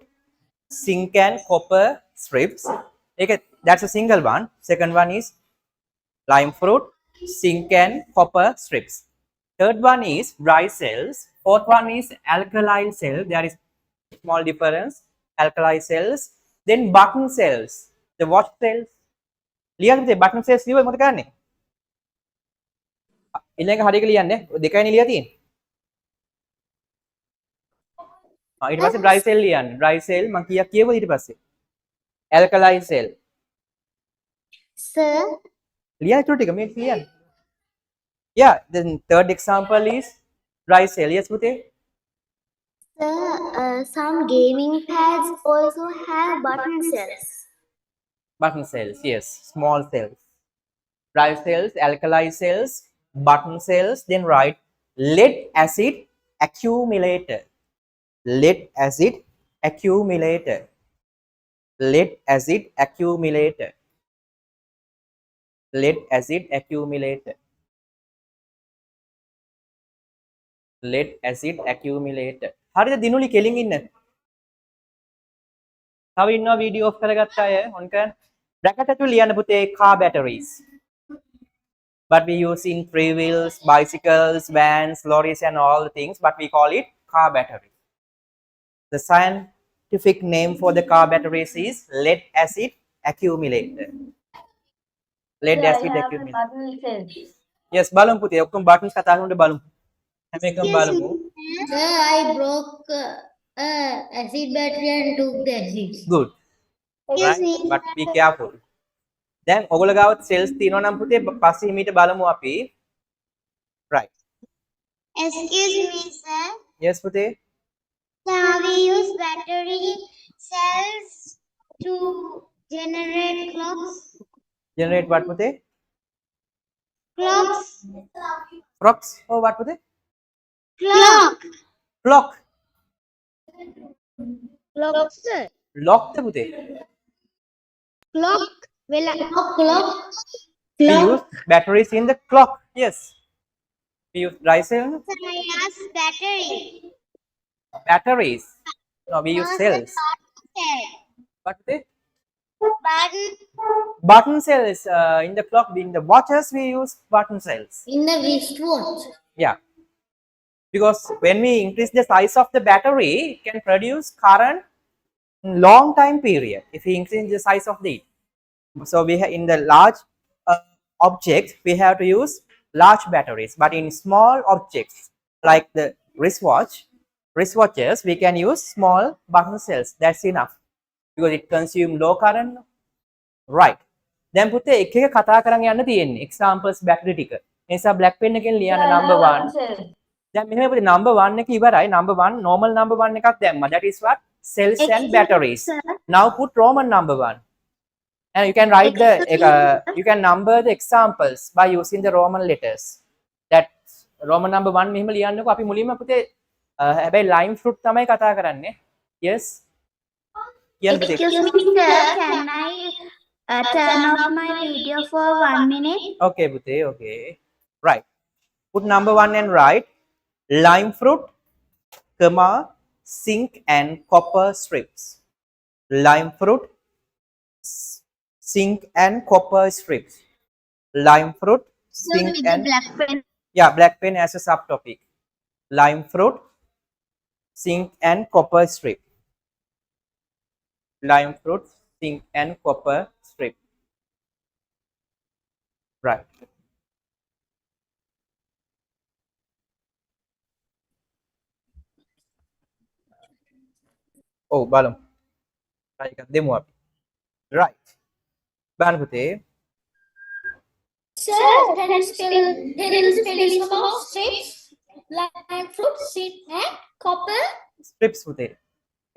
zinc and copper strips. Okay, that's a single one. Second one is lime fruit, zinc and copper strips. Third one is dry cells. Fourth one is alkaline cell. There is small difference. Alkaline cells. Then button cells. The watch cells. ලියන්න පුතේ button cells ලියුවේ මොකද කරන්නේ? ඊළඟ හරියට ලියන්නේ. දෙකයිනේ ලියලා තියෙන්නේ. ඊට පස්සේ dry cell ලියන්න. Dry cell මම කීයක් කියවුවද ඊට පස්සේ? Alkaline cell. Sir, ලියන්න ඊට ටික මේ ලියන්න. Yeah, then third example is dry cell. Yes පුතේ. sir, some gaming pads also have button cells. Button cells, yes, small cells. Dry cells, alkali cells, button cells, then write lead acid accumulator. Lead acid accumulator. Lead acid accumulator. Lead acid accumulator. Lead acid accumulator. හරිද දිනුලි කෙලින් ඉන්න. තව ඉන්නවා video of කරගත්ත අය on කරන්න. bracket ඇතුළේ ලියන්න පුතේ car batteries. But we use in three wheels, bicycles, vans, lorries and all the things, but we call it car battery. The scientific name for the car batteries is lead acid accumulator. Lead acid accumulator. Yes, බලමු පුතේ ඔක්කොම buttons කතා කරනකොට බලමු. හැම එකම බලමු. Sir, I broke acid battery and took the acid. Good. Right? But be careful. දැන් ඔයගොල්ලෝ ගාව cells තියෙනවා නම් පුතේ පස්සේ මීට බලමු අපි. Right. Excuse me, sir. Yes පුතේ. Sir, we use battery cells to generate clocks. Generate what පුතේ? Clocks. Clocks. Oh what පුතේ? Clock. Clock. Clock, sir. Lock ද පුතේ? Clock. Clock. We use batteries in the clock. Yes. We use dry cell. Sir, I asked battery. Batteries. No, we use cells. What they? Button. Button cells in the clock, in the watches we use button cells. In the wristwatch. Yeah, because when we increase the size of the battery, it can produce current in long time period if we increase the size of the. So we have in the large objects we have to use large batteries, but in small objects like the wristwatches we can use small button cells. That's enough because it consume low current. Right. දැන් පුතේ එක එක කතා කරන් යන්න තියෙන්නේ examples battery ටික. ඒ නිසා black pen එකෙන් ලියන්න number 1. දැන් මෙහෙම පුතේ number 1 එක ඉවරයි. number 1 normal number 1 එකක් දැම්මා. That is what? Cells and batteries. Now put Roman number 1. And you can write you can number the examples by using the Roman letters. That Roman number 1 මෙහෙම ලියන්නකෝ. අපි මුලින්ම පුතේ හැබැයි lime fruit තමයි කතා කරන්නේ. Yes. Excuse me, sir. Can I turn off my video for 1 minute? Okay, Bute, okay. Right. Put number 1 and write lime fruit, comma, zinc and copper strips. Lime fruit, zinc and copper strips. Lime fruit, zinc and black pen. yeah, black pen as a subtopic. Lime fruit, zinc and copper strip. Lime fruit, zinc and copper strip. Right. Oh, balum. Demo up. Right. Banpute. Sir, can you spell about strips, lime fruit, seed, and copper? Strips pute.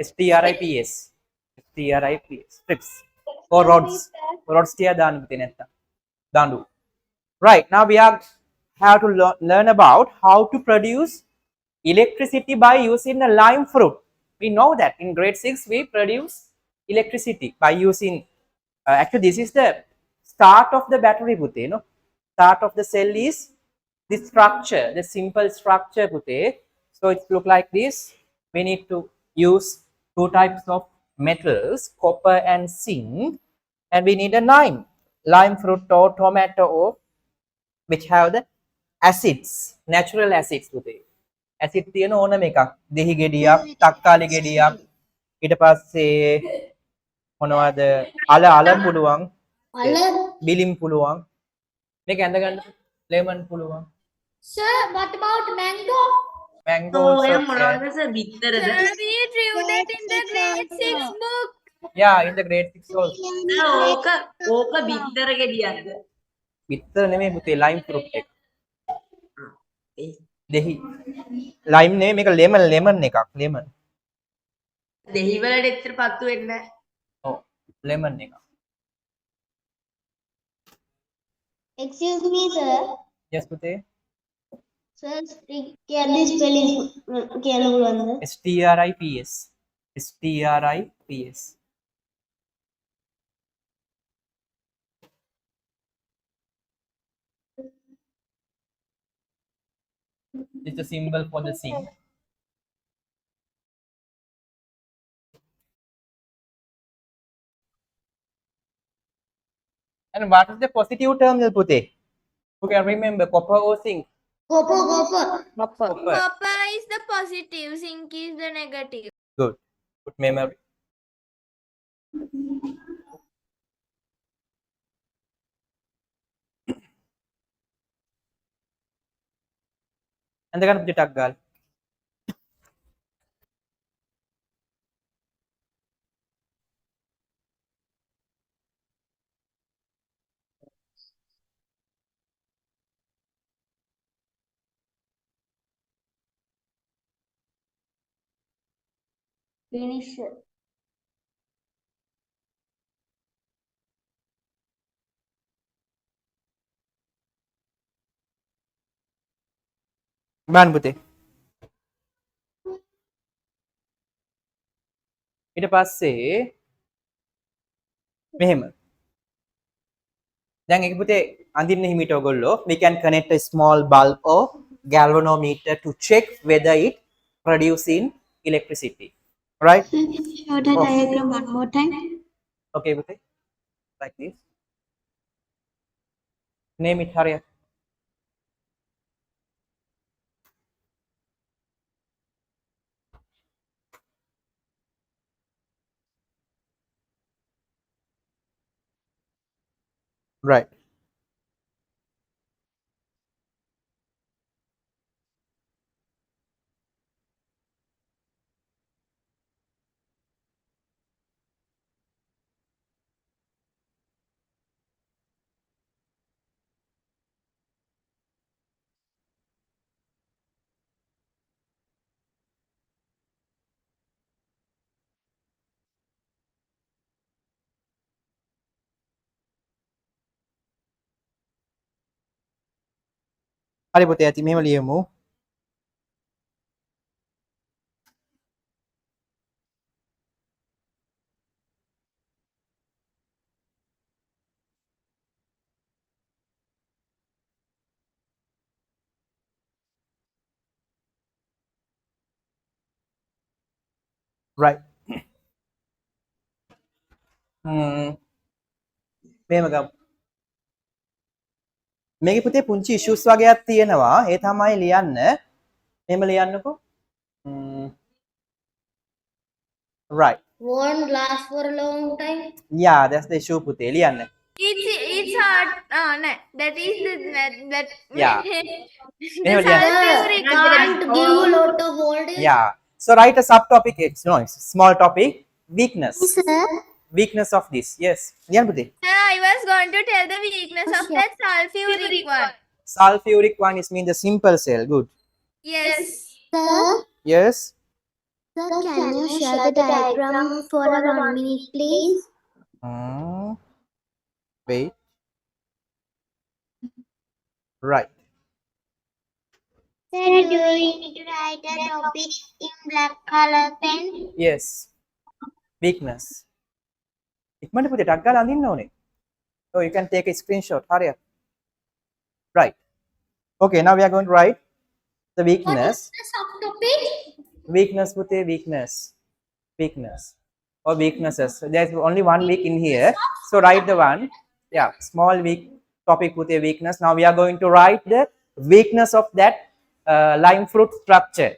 STRIPS. STRIPS. Strips. Or rods. Rods tiya dan pute netta. Dandu. Right. Now we have to learn about how to produce electricity by using a lime fruit. We know that in grade 6 we produce electricity by using actually this is the start of the battery pute, no? Start of the cell is this structure, the simple structure pute. So it look like this. We need to use two types of metals, copper and zinc, and we need a lime fruit or tomato or which have the acids, natural acids pute. Acid තියෙන ඕනම එකක් දෙහි ගෙඩියක් තක්කාලි ගෙඩියක් ඊට පස්සේ මොනවද අල පුළුවන් බිලිම් පුළුවන් මේක ඇඳ ගන්න ලෙමන් පුළුවන් Sir, what about mango? mango ඔය also මොනවද sir බිත්තරද? We drew that in the grade 6 book. yeah in the grade 6 also ඕක බිත්තර ගෙඩියක්ද? බිත්තර නෙමෙයි පුතේ lime fruit එක දෙහි lime නෙමෙයි මේක lemon එකක් lemon දෙහි වලට එච්චර පත්තු වෙන්නේ නැහැ. ඔව් lemon එකක් Excuse me, sir. yes පුතේ Sir, can this spelling කියන්න පුළුවන්ද? STRIPS STRIPS it's a symbol for the zinc. And what is the positive terminal pute? You can remember copper or zinc. Copper. Copper. Copper is the positive, zinc is the negative. Good. Good memory. And the kind of gal. Finish. බලන්න පුතේ. ඊට පස්සේ මෙහෙම. දැන් ඒක පුතේ අඳින්න හිමිට ඔයගොල්ලෝ we can connect a small bulb or galvanometer to check whether it producing electricity. Right? Show the diagram one more time. Okay, Bhute. Like this. Name it, hurry up. Right. හරි පුතේ ඇති මෙහෙම ලියමු. Right. මෙහෙම ගමු. මේකේ පුතේ පුංචි issues වගේක් තියෙනවා. ඒ තමයි ලියන්න. මෙහෙම ලියන්නකෝ. Right. Won't last for a long time. Yeah, that's the issue පුතේ ලියන්න. It's hard. No, that is that. Yeah. The sulfuric Can't give a lot of voltage. Yeah. So write a subtopic. It's no, it's a small topic. Weakness. Sir, Weakness of this. Yes. ලියන්න පුතේ. I was going to tell the weakness of that sulfuric one. Sulfuric one is mean the simple cell. Good. Yes. sir, Yes. sir, can you share the diagram for a 1 minute, please? Wait. Right. Sir, do we need to write a topic in black color pen? Yes. Weakness. ඉක්මනට පුතේ ටක් ගාලා අඳින්න ඕනේ. So you can take a screenshot. Hurry up. Right. Okay, now we are going to write the weakness. The subtopic? Weakness pute weakness. Weakness. Or weaknesses. There's only one weak in here. So write the one. Yeah, small weak topic pute weakness. Now we are going to write the weakness of that lime fruit structure.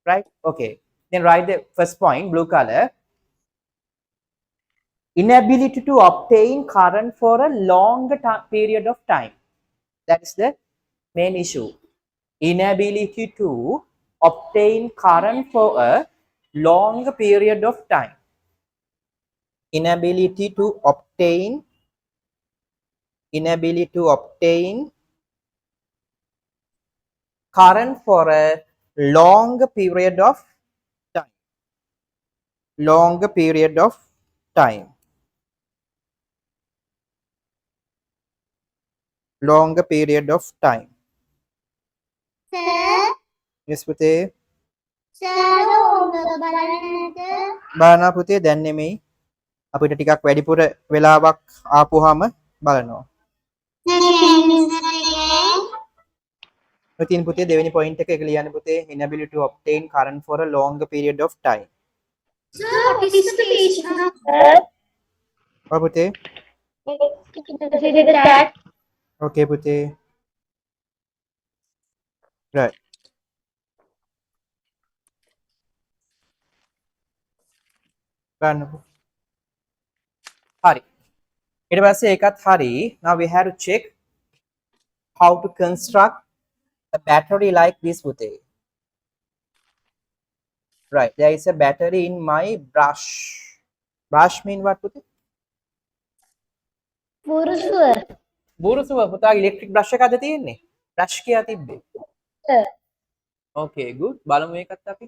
Right? Okay. Then write the first point, blue color. Inability to obtain current for a longer period of time. That is the main issue. Inability to obtain current for a longer period of time. Inability to obtain current for a longer period of time. Longer period of time. Longer period of time. Sir, Yes, පුතේ. sir, homework බලන්නද? බලනවා පුතේ දැන් නෙමෙයි. අපිට ටිකක් වැඩිපුර වෙලාවක් ආපුවාම බලනවා. Sir, can you say again? ඉතින් පුතේ දෙවෙනි පොයින්ට් එක ලියන්න පුතේ inability to obtain current for a longer period of time. Sir, what is the reason of ඔව් පුතේ. that? Okay පුතේ. Right. ගන්නකො. හරි. ඊට පස්සේ ඒකත් හරි. Now we have to check how to construct a battery like this පුතේ. Right. There is a battery in my brush. Brush mean what පුතේ? Burusuwa. බුරුසුව පුතාගේ ඉලෙක්ට්‍රික් බ්‍රෂ් එකක්ද තියෙන්නේ? බ්‍රෂ් කියා තිබ්බේ. Okay, good. බලමු ඒකත් අපි.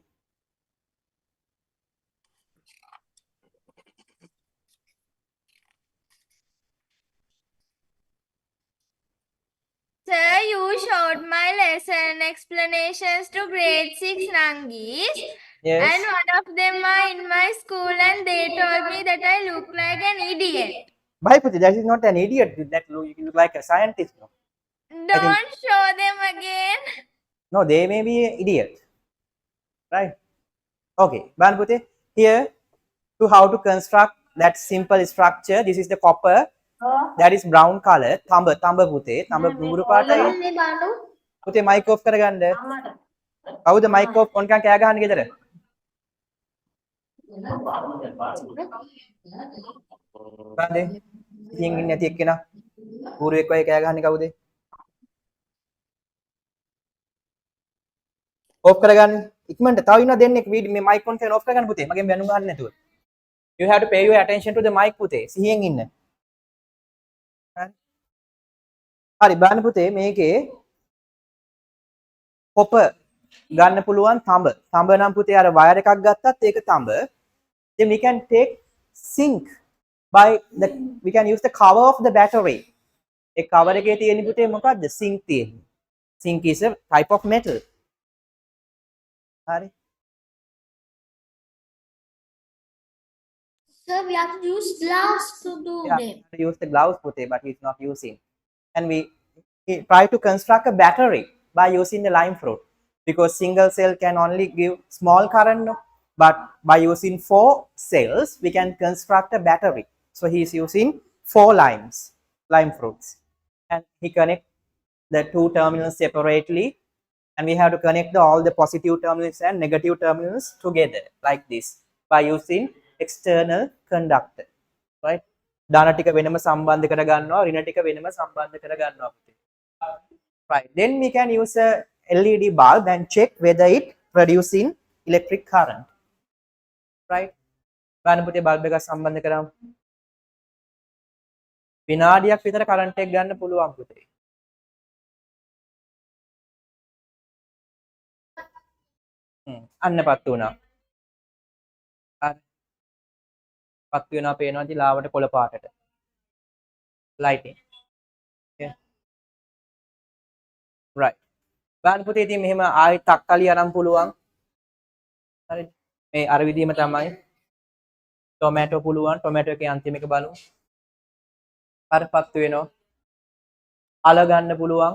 Sir, you showed my lesson explanations to grade 6 Nangis. Yes. And one of them are in my school and they told me that I look like an idiot. Bhai puti, that is not an idiot. That you look like a scientist. No? Don't show them again. No, they may be an idiot. Right? Okay. Ban puti, here to how to construct that simple structure. This is the copper. That is brown color. තඹ පුතේ. තඹ දුඹුරු පාටයි. පුතේ mic off කරගන්න. කවුද mic off on කරන් කෑ ගහන්නේ ගෙදර? කාදේ? ඉතින් ඉන්නේ නැති එක්කෙනා. ඌරුවෙක් වගේ කෑ ගහන්නේ කවුද? off කරගන්න. ඉක්මනට තව ඉන්නවා දෙන්නෙක් මේ mic on කරන් off කරගන්න පුතේ. මගෙන් බැනුම් ගන්න නැතුව. You have to pay your attention to the mic පුතේ. සිහියෙන් ඉන්න. හරි බලන්න පුතේ මේකේ copper ගන්න පුළුවන් තඹ නම් පුතේ අර වයර් එකක් ගත්තත් ඒක තඹ. Then we can take zinc by the we can use the cover of the battery. A cover එකේ තියෙන පුතේ මොකක්ද? zinc තියෙන්නේ. Zinc is a type of metal. හරි. Sir, we have to use gloves to do them. We use the gloves putte, but he's not using. And we try to construct a battery by using the lime fruit, because single cell can only give small current, no? But by using 4 cells, we can construct a battery. So he is using 4 lime fruits, and he connect the 2 terminals separately, and we have to connect all the positive terminals and negative terminals together like this by using external conductor, right? ධන ටික වෙනම සම්බන්ධ කර ගන්නවා, ඍණ ටික වෙනම සම්බන්ධ කර ගන්නවා. Right. Then we can use a LED bulb and check whether it producing electric current. Right? බලන්න පුතේ බල්බ් එක සම්බන්ධ කරාම විනාඩියක් විතර කරන්ට් එක ගන්න පුළුවන් පුතේ. අන්නපත් වුණා. හරි. පත් වෙනවා පේනවා ඉතින් ලාවට කොළ පාටට. lighting. Okay. Right. බලන්න පුතේ ඉතින් මෙහෙම ආයෙ තක්කලිය අරන් පුළුවන්. හරිද? මේ අර විදිහම තමයි. ටොමැටෝ පුළුවන්. ටොමැටෝ එකේ අන්තිම එක බලමු. අරපත් වෙනවා. අල ගන්න පුළුවන්.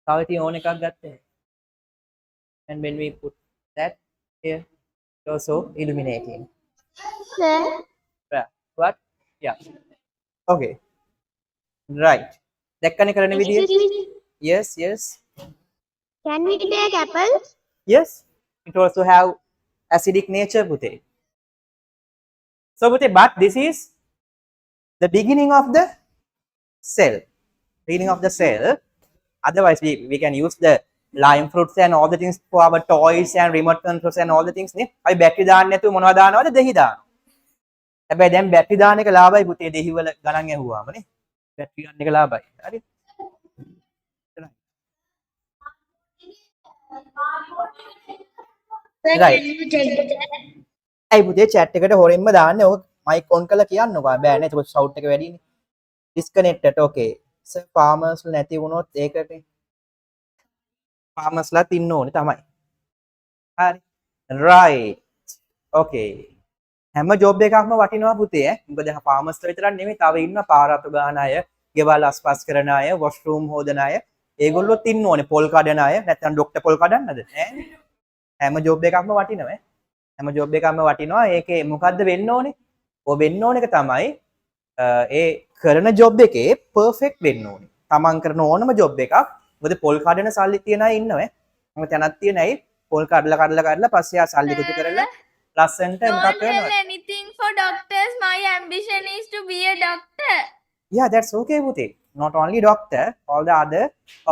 තව ඉතින් ඕන එකක් ගත්තේ. And when we put that here, it's also illuminating. Sir, Yeah. What? Yeah. Okay. Right. දැක්කනේ කරන විදිය? Yes, yes. can we take apples? Yes. It also have acidic nature පුතේ. So පුතේ, but this is the beginning of the cell. Beginning of the cell. Otherwise we can use the lime fruits and all the things for our toys and remote controls and all the things නේ. අපි battery දාන්න නැතුව මොනවද දානවද? දෙහි දානවා. හැබැයි දැන් battery දාන එක ලාභයි පුතේ, දෙහි වල ගණන් ඇහුවාම නේ. බැටරි ගන්න එක ලාභයි. හරි. Right. ඇයි පුතේ chat එකට හොරෙන්ම දාන්නේ? ඔක mic on කරලා කියන්නකෝ. බෑ නේ. ඒක shout එක වැඩිනේ. Disconnected. Okay. Sir, farmers නැති වුණොත් ඒකට farmers ලාත් ඉන්න ඕනේ තමයි. හරි. Right. Okay. හැම ජොබ් එකක්ම වටිනවා පුතේ ඈ. මොකද farmers විතරක් නෙමෙයි, තව ඉන්න පාරාතු ගාන අය, ගෙවල් අස්පස් කරන අය, washroom හොදන අය, ඒගොල්ලොත් ඉන්න ඕනේ. පොල් කඩන අය, නැත්නම් ડોක්ටර් පොල් කඩන්නද? ඈ. හැම ජොබ් එකක්ම වටිනවා ඈ. හැම ජොබ් එකක්ම වටිනවා. ඒකේ මොකද්ද වෙන්න ඕනේ? ඔය වෙන්න ඕන එක තමයි ඒ කරන ජොබ් එකේ පර්ෆෙක්ට් වෙන්න ඕනේ. තමන් කරන ඕනම ජොබ් එකක්. මොකද පොල් කඩන සල්ලි තියන අය ඉන්නවා ඈ. මම තැනක් තියෙන අය පොල් කඩලා පස්සේ ආ සල්ලි කුතු කරලා ලස්සන්ට මොකක් කරනවා. Anything for doctors. My ambition is to be a doctor. Yeah, that's okay with it. Not only doctor, all the other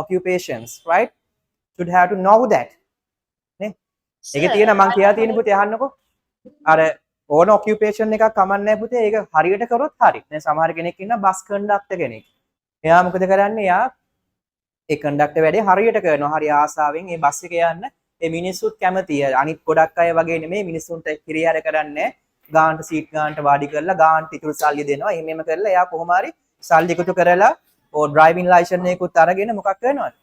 occupations, right? Should have to know that. නේ? ඒක තියෙන මං කියලා තියෙන පුතේ අහන්නකෝ. අර ඕන ඔකියුපේෂන් එකක් කමන්නේ නැහැ පුතේ. ඒක හරියට කරොත් හරි. දැන් සමහර කෙනෙක් ඉන්න බස් කන්ඩක්ටර් කෙනෙක්. එයා මොකද කරන්නේ? එයා ඒ කන්ඩක්ටර් වැඩේ හරියට කරනවා. හරි ආසාවෙන් ඒ බස් එකේ යන්න. ඒ මිනිස්සුත් කැමතියි. අනිත් ගොඩක් අය වගේ නෙමෙයි, මිනිස්සුන්ට කිරියාර කරන්නේ ගාන්ට සීට් ගාන්ට වාඩි කරලා ගාන්ට ඉතුරු සල්ලි දෙනවා. එහෙම කරලා එයා කොහොම හරි සල්ලි එකතු කරලා ඕ ඩ්‍රයිවිං ලයිසන්ස් එකකුත් අරගෙන මොකක් කරනවද?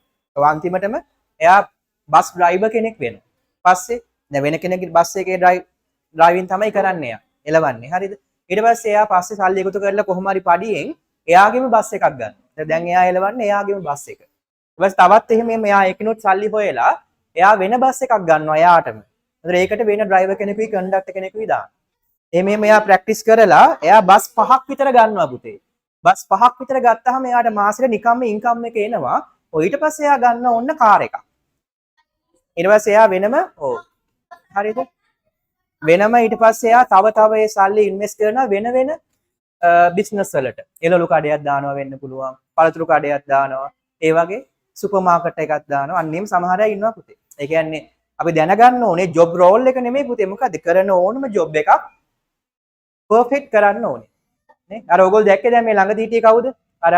අන්තිමටම එයා බස් ඩ්‍රයිවර් කෙනෙක් වෙනවා. පස්සේ දැන් වෙන කෙනෙක්ගේ බස් එකේ ඩ්‍රයිවිං තමයි කරන්නේ එයා. එලවන්නේ. හරිද? ඊට පස්සේ එයා පස්සේ සල්ලි එකතු කරලා කොහොම හරි පඩියෙන් එයාගේම බස් එකක් ගන්නවා. දැන් එයා එලවන්නේ එයාගේම බස් එක. ඊට පස්සේ තවත් එහෙම එයා එකිනුත් සල්ලි හොයලා එයා වෙන බස් එකක් ගන්නවා එයාටම. ඒතර ඒකට වෙන ඩ්‍රයිවර් කෙනෙකුයි කන්ඩක්ටර් කෙනෙකුයි දාන්න. එමේ මෙයා ප්‍රැක්ටිස් කරලා එයා බස් 5ක් විතර ගන්නවා පුතේ. බස් 5ක් විතර ගත්තාම එයාට මාසෙට නිකම්ම ඉන්කම් එක එනවා. ඊට පස්සේ එයා ගන්න ඕන්න කාර් එකක්. ඊට පස්සේ එයා වෙනම හරිද? වෙනම ඊට පස්සේ එයා තව ඒ සල්ලි ඉන්වෙස්ට් කරනවා වෙන බිස්නස් වලට. එළවලු කඩයක් දානවා වෙන්න පුළුවන්. පළතුරු කඩයක් දානවා. ඒ වගේ සුපර් මාකට් එකක් දානවා. අන්න එහෙම සමහර අය ඉන්නවා පුතේ. ඒ කියන්නේ අපි දැනගන්න ඕනේ ජොබ් රෝල් එක නෙමෙයි පුතේ. මොකද කරන ඕනම ජොබ් එකක් පර්ෆෙක්ට් කරන්න ඕනේ. නේ? අර ඔයගොල්ලෝ දැක්කේ දැන් මේ ළඟදී හිටියේ කවුද? අර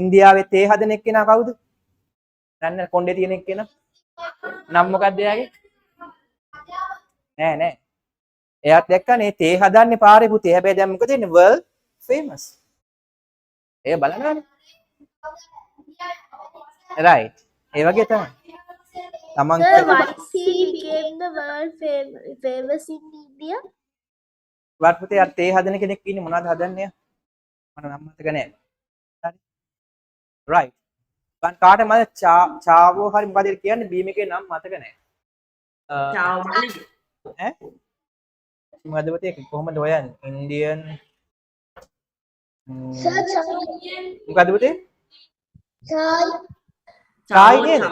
ඉන්දියාවේ තේ හදන එක්කෙනා කවුද? දන්න කොණ්ඩේ තියෙන එක්කෙනා. නම් මොකක්ද එයාගේ? නෑ. එයාත් දැක්කනේ තේ හදන්නේ පාරේ පුතේ. හැබැයි දැන් මොකද වෙන්නේ? world famous. ඒ බලනවානේ. right. ඒ වගේ තමයි. තමන් Sir, why he became the world famous in India? වත් පුතේ අර තේ හදන කෙනෙක් ඉන්නේ මොනවද හදන්නේ? මට නම් මතක නෑ. හරි. right. මං කාට මම චාවෝ හරි මොකද කියන්නේ බීම් එකේ නම් මතක නෑ. Chào ඈ මොකද පුතේ කොහොමද හොයන්නේ? ඉන්දියන් මොකද පුතේ? චායි නේද?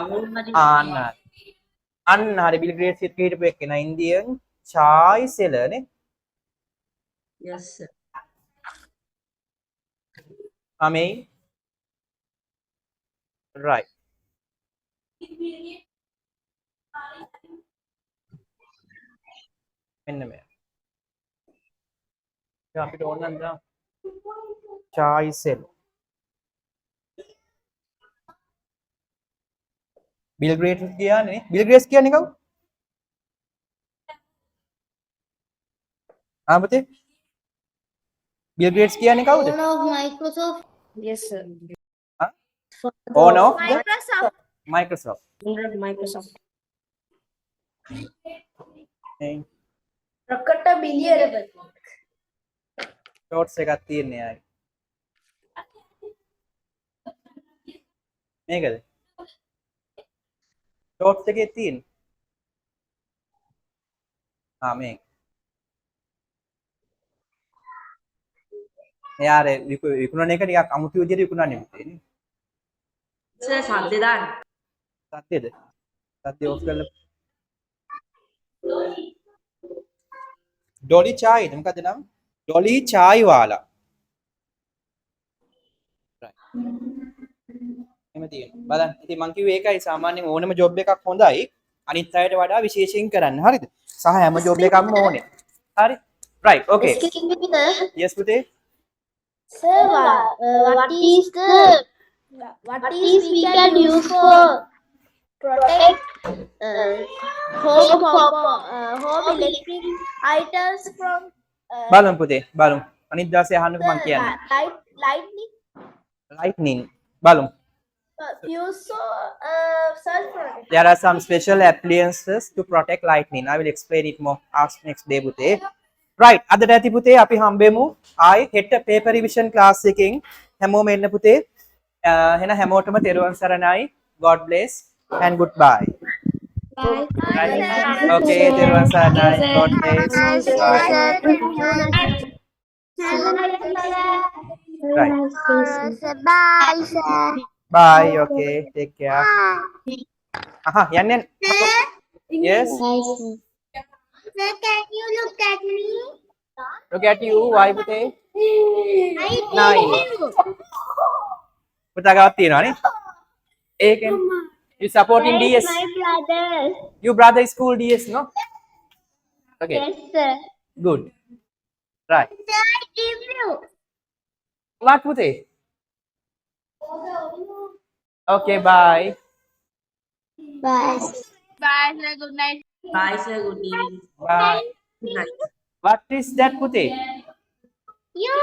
අන්න හරි බිල් ග්‍රේට්ස් එක හිටපු එක්කෙනා ඉන්දියන් චායි සෙලර් නේ. Yes, sir. අමේ right. මෙන්න මේ. දැන් අපිට ඕන නම් දාමු. චායි සෙලර්. බිල් ග්‍රේට්ස් කියන්නේ බිල් ග්‍රේට්ස් කියන්නේ කවුද? පුතේ බිල් ග්‍රේට්ස් කියන්නේ කවුද? Owner of Microsoft. Yes, sir. Owner of Microsoft. Microsoft. Rocket billionaire. Shorts එකක් තියෙන්නේ ආයි. මේකද? ෂෝට්ස් එකේ තියෙන්නේ. මේක. එයාර විකුණන එක ටිකක් අමුතු විදිහට විකුණන්නේ පුතේ නේ. Sir, සද්දේ දාන්න. සත්‍යද? සත්‍ය ඔෆ් කරලා. ඩොලි චායිද මොකද නම? ඩොලි චායි වාලා. එහෙම තියෙනවා. බලන්න. ඉතින් මං කිව්වේ ඒකයි සාමාන්‍යයෙන් ඕනම ජොබ් එකක් හොඳයි. අනිත් අයට වඩා විශේෂයෙන් කරන්න. හරිද? සහ හැම ජොබ් එකක්ම ඕනේ. හරි? right. okay. Excuse me, sir. yes පුතේ. Sir, what is we can use for protect home electric items from බලමු පුතේ බලමු. අනිත් දවසේ අහන්නකෝ මං කියන්නේ. lightning? lightning. බලමු. Use such protect. There are some special appliances to protect lightning. I will explain it more. Ask next day පුතේ. right. අදට ඇති පුතේ අපි හම්බෙමු. ආයි හෙට paper revision class එකෙන් හැමෝම එන්න පුතේ. එහෙනම් හැමෝටම තෙරුවන් සරණයි. God bless and goodbye. Bye. Right. Okay, තෙරුවන් සරණයි. God bless. Bye. Right. Bye, sir. Bye. Okay. Take care. යන්න. Yes. Bye, sir. Sir, can you look at me? Look at you. Why පුතේ? Nine. පුතා ගාවක් තියෙනවා නේ? ඒකෙන් you supporting DS? My brother. You brother school DS, no? Okay. Yes, sir. Good. Right. Sir, I give you. What පුතේ? Okay, bye. Bye. Bye, sir. Good night. Bye, sir. Good evening. Bye. Good night. What is that පුතේ? You.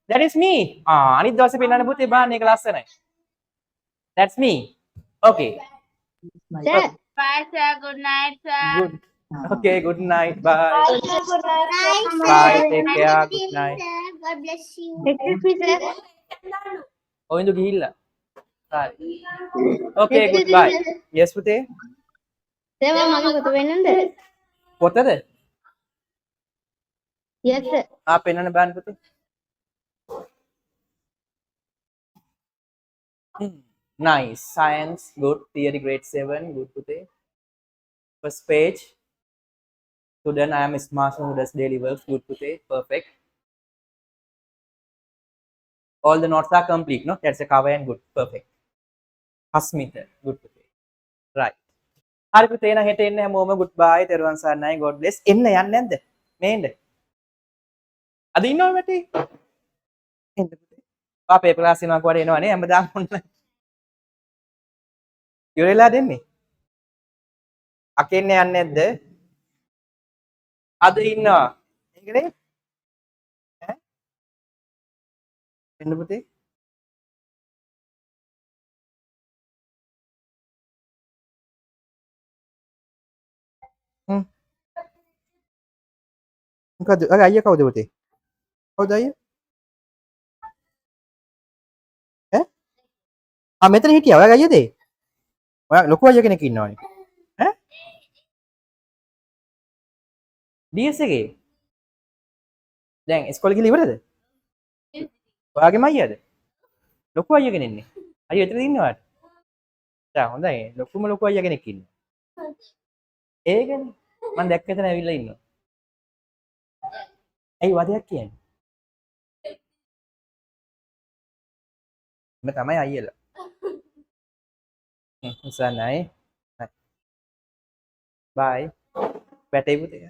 That is me. අනිත් දවසේ පෙන්නන්න පුතේ බලන්න ඒක ලස්සනයි. That's me. Okay. Sir. Bye, sir. Good night, sir. Good. Okay, good night. Bye. Bye, sir. Good night. Bye. Take care. Good night. God bless you. Excuse me, sir. ඔයින්දු ගිහිල්ලා. Sorry. Okay, goodbye. Yes පුතේ. Sir, මම කොත වෙන්නද? පොතද? Yes, sir. පෙන්වන්න බලන්න පුතේ. Nice. Science, good. Theory, grade 7, good පුතේ. First page. Student, I am a smart who does daily works, good පුතේ. Perfect. All the notes are complete, no? That's a cover and good. Perfect. Hasmita, good පුතේ. Right. හරි පුතේ එහෙනම් හෙට එන්න හැමෝම good bye. තෙරුවන් සරණයි. God bless. එන්න යන්නේ නැද්ද? මේ එන්න. අද ඉන්නව මැටි? එන්න පුතේ. අපේ ක්ලාස් එනවා කොට එනවනේ හැමදාම ඔන්න. ඉවරලා දෙන්නේ. අකෙන්න යන්නේ නැද්ද? අද ඉන්නවා. ඒකනේ? ඈ? එන්න පුතේ. මොකද? අර අයියා කවුද පුතේ? කවුද අයියා? මෙතන හිටියා. ඔයාගේ අයියාද? ඔයා ලොකු අයියා කෙනෙක් ඉන්නවනේ. ඈ? DS එකේ. දැන් ඉස්කෝලේ ගිහලා ඉවරද? ඔයාගේම අයියාද? ලොකු අයියා කෙනෙක්නේ. අයියා එතන ඉන්නවාට. හොඳයි. ලොකුම ලොකු අයියා කෙනෙක් ඉන්නවා. ඒකනේ. මම දැක්ක එතන ඇවිල්ලා ඉන්නවා. ඇයි වදයක් කියන්නේ? මම තමයි අයියලා. උසන්නයි. බයි. වැටේ පුතේ.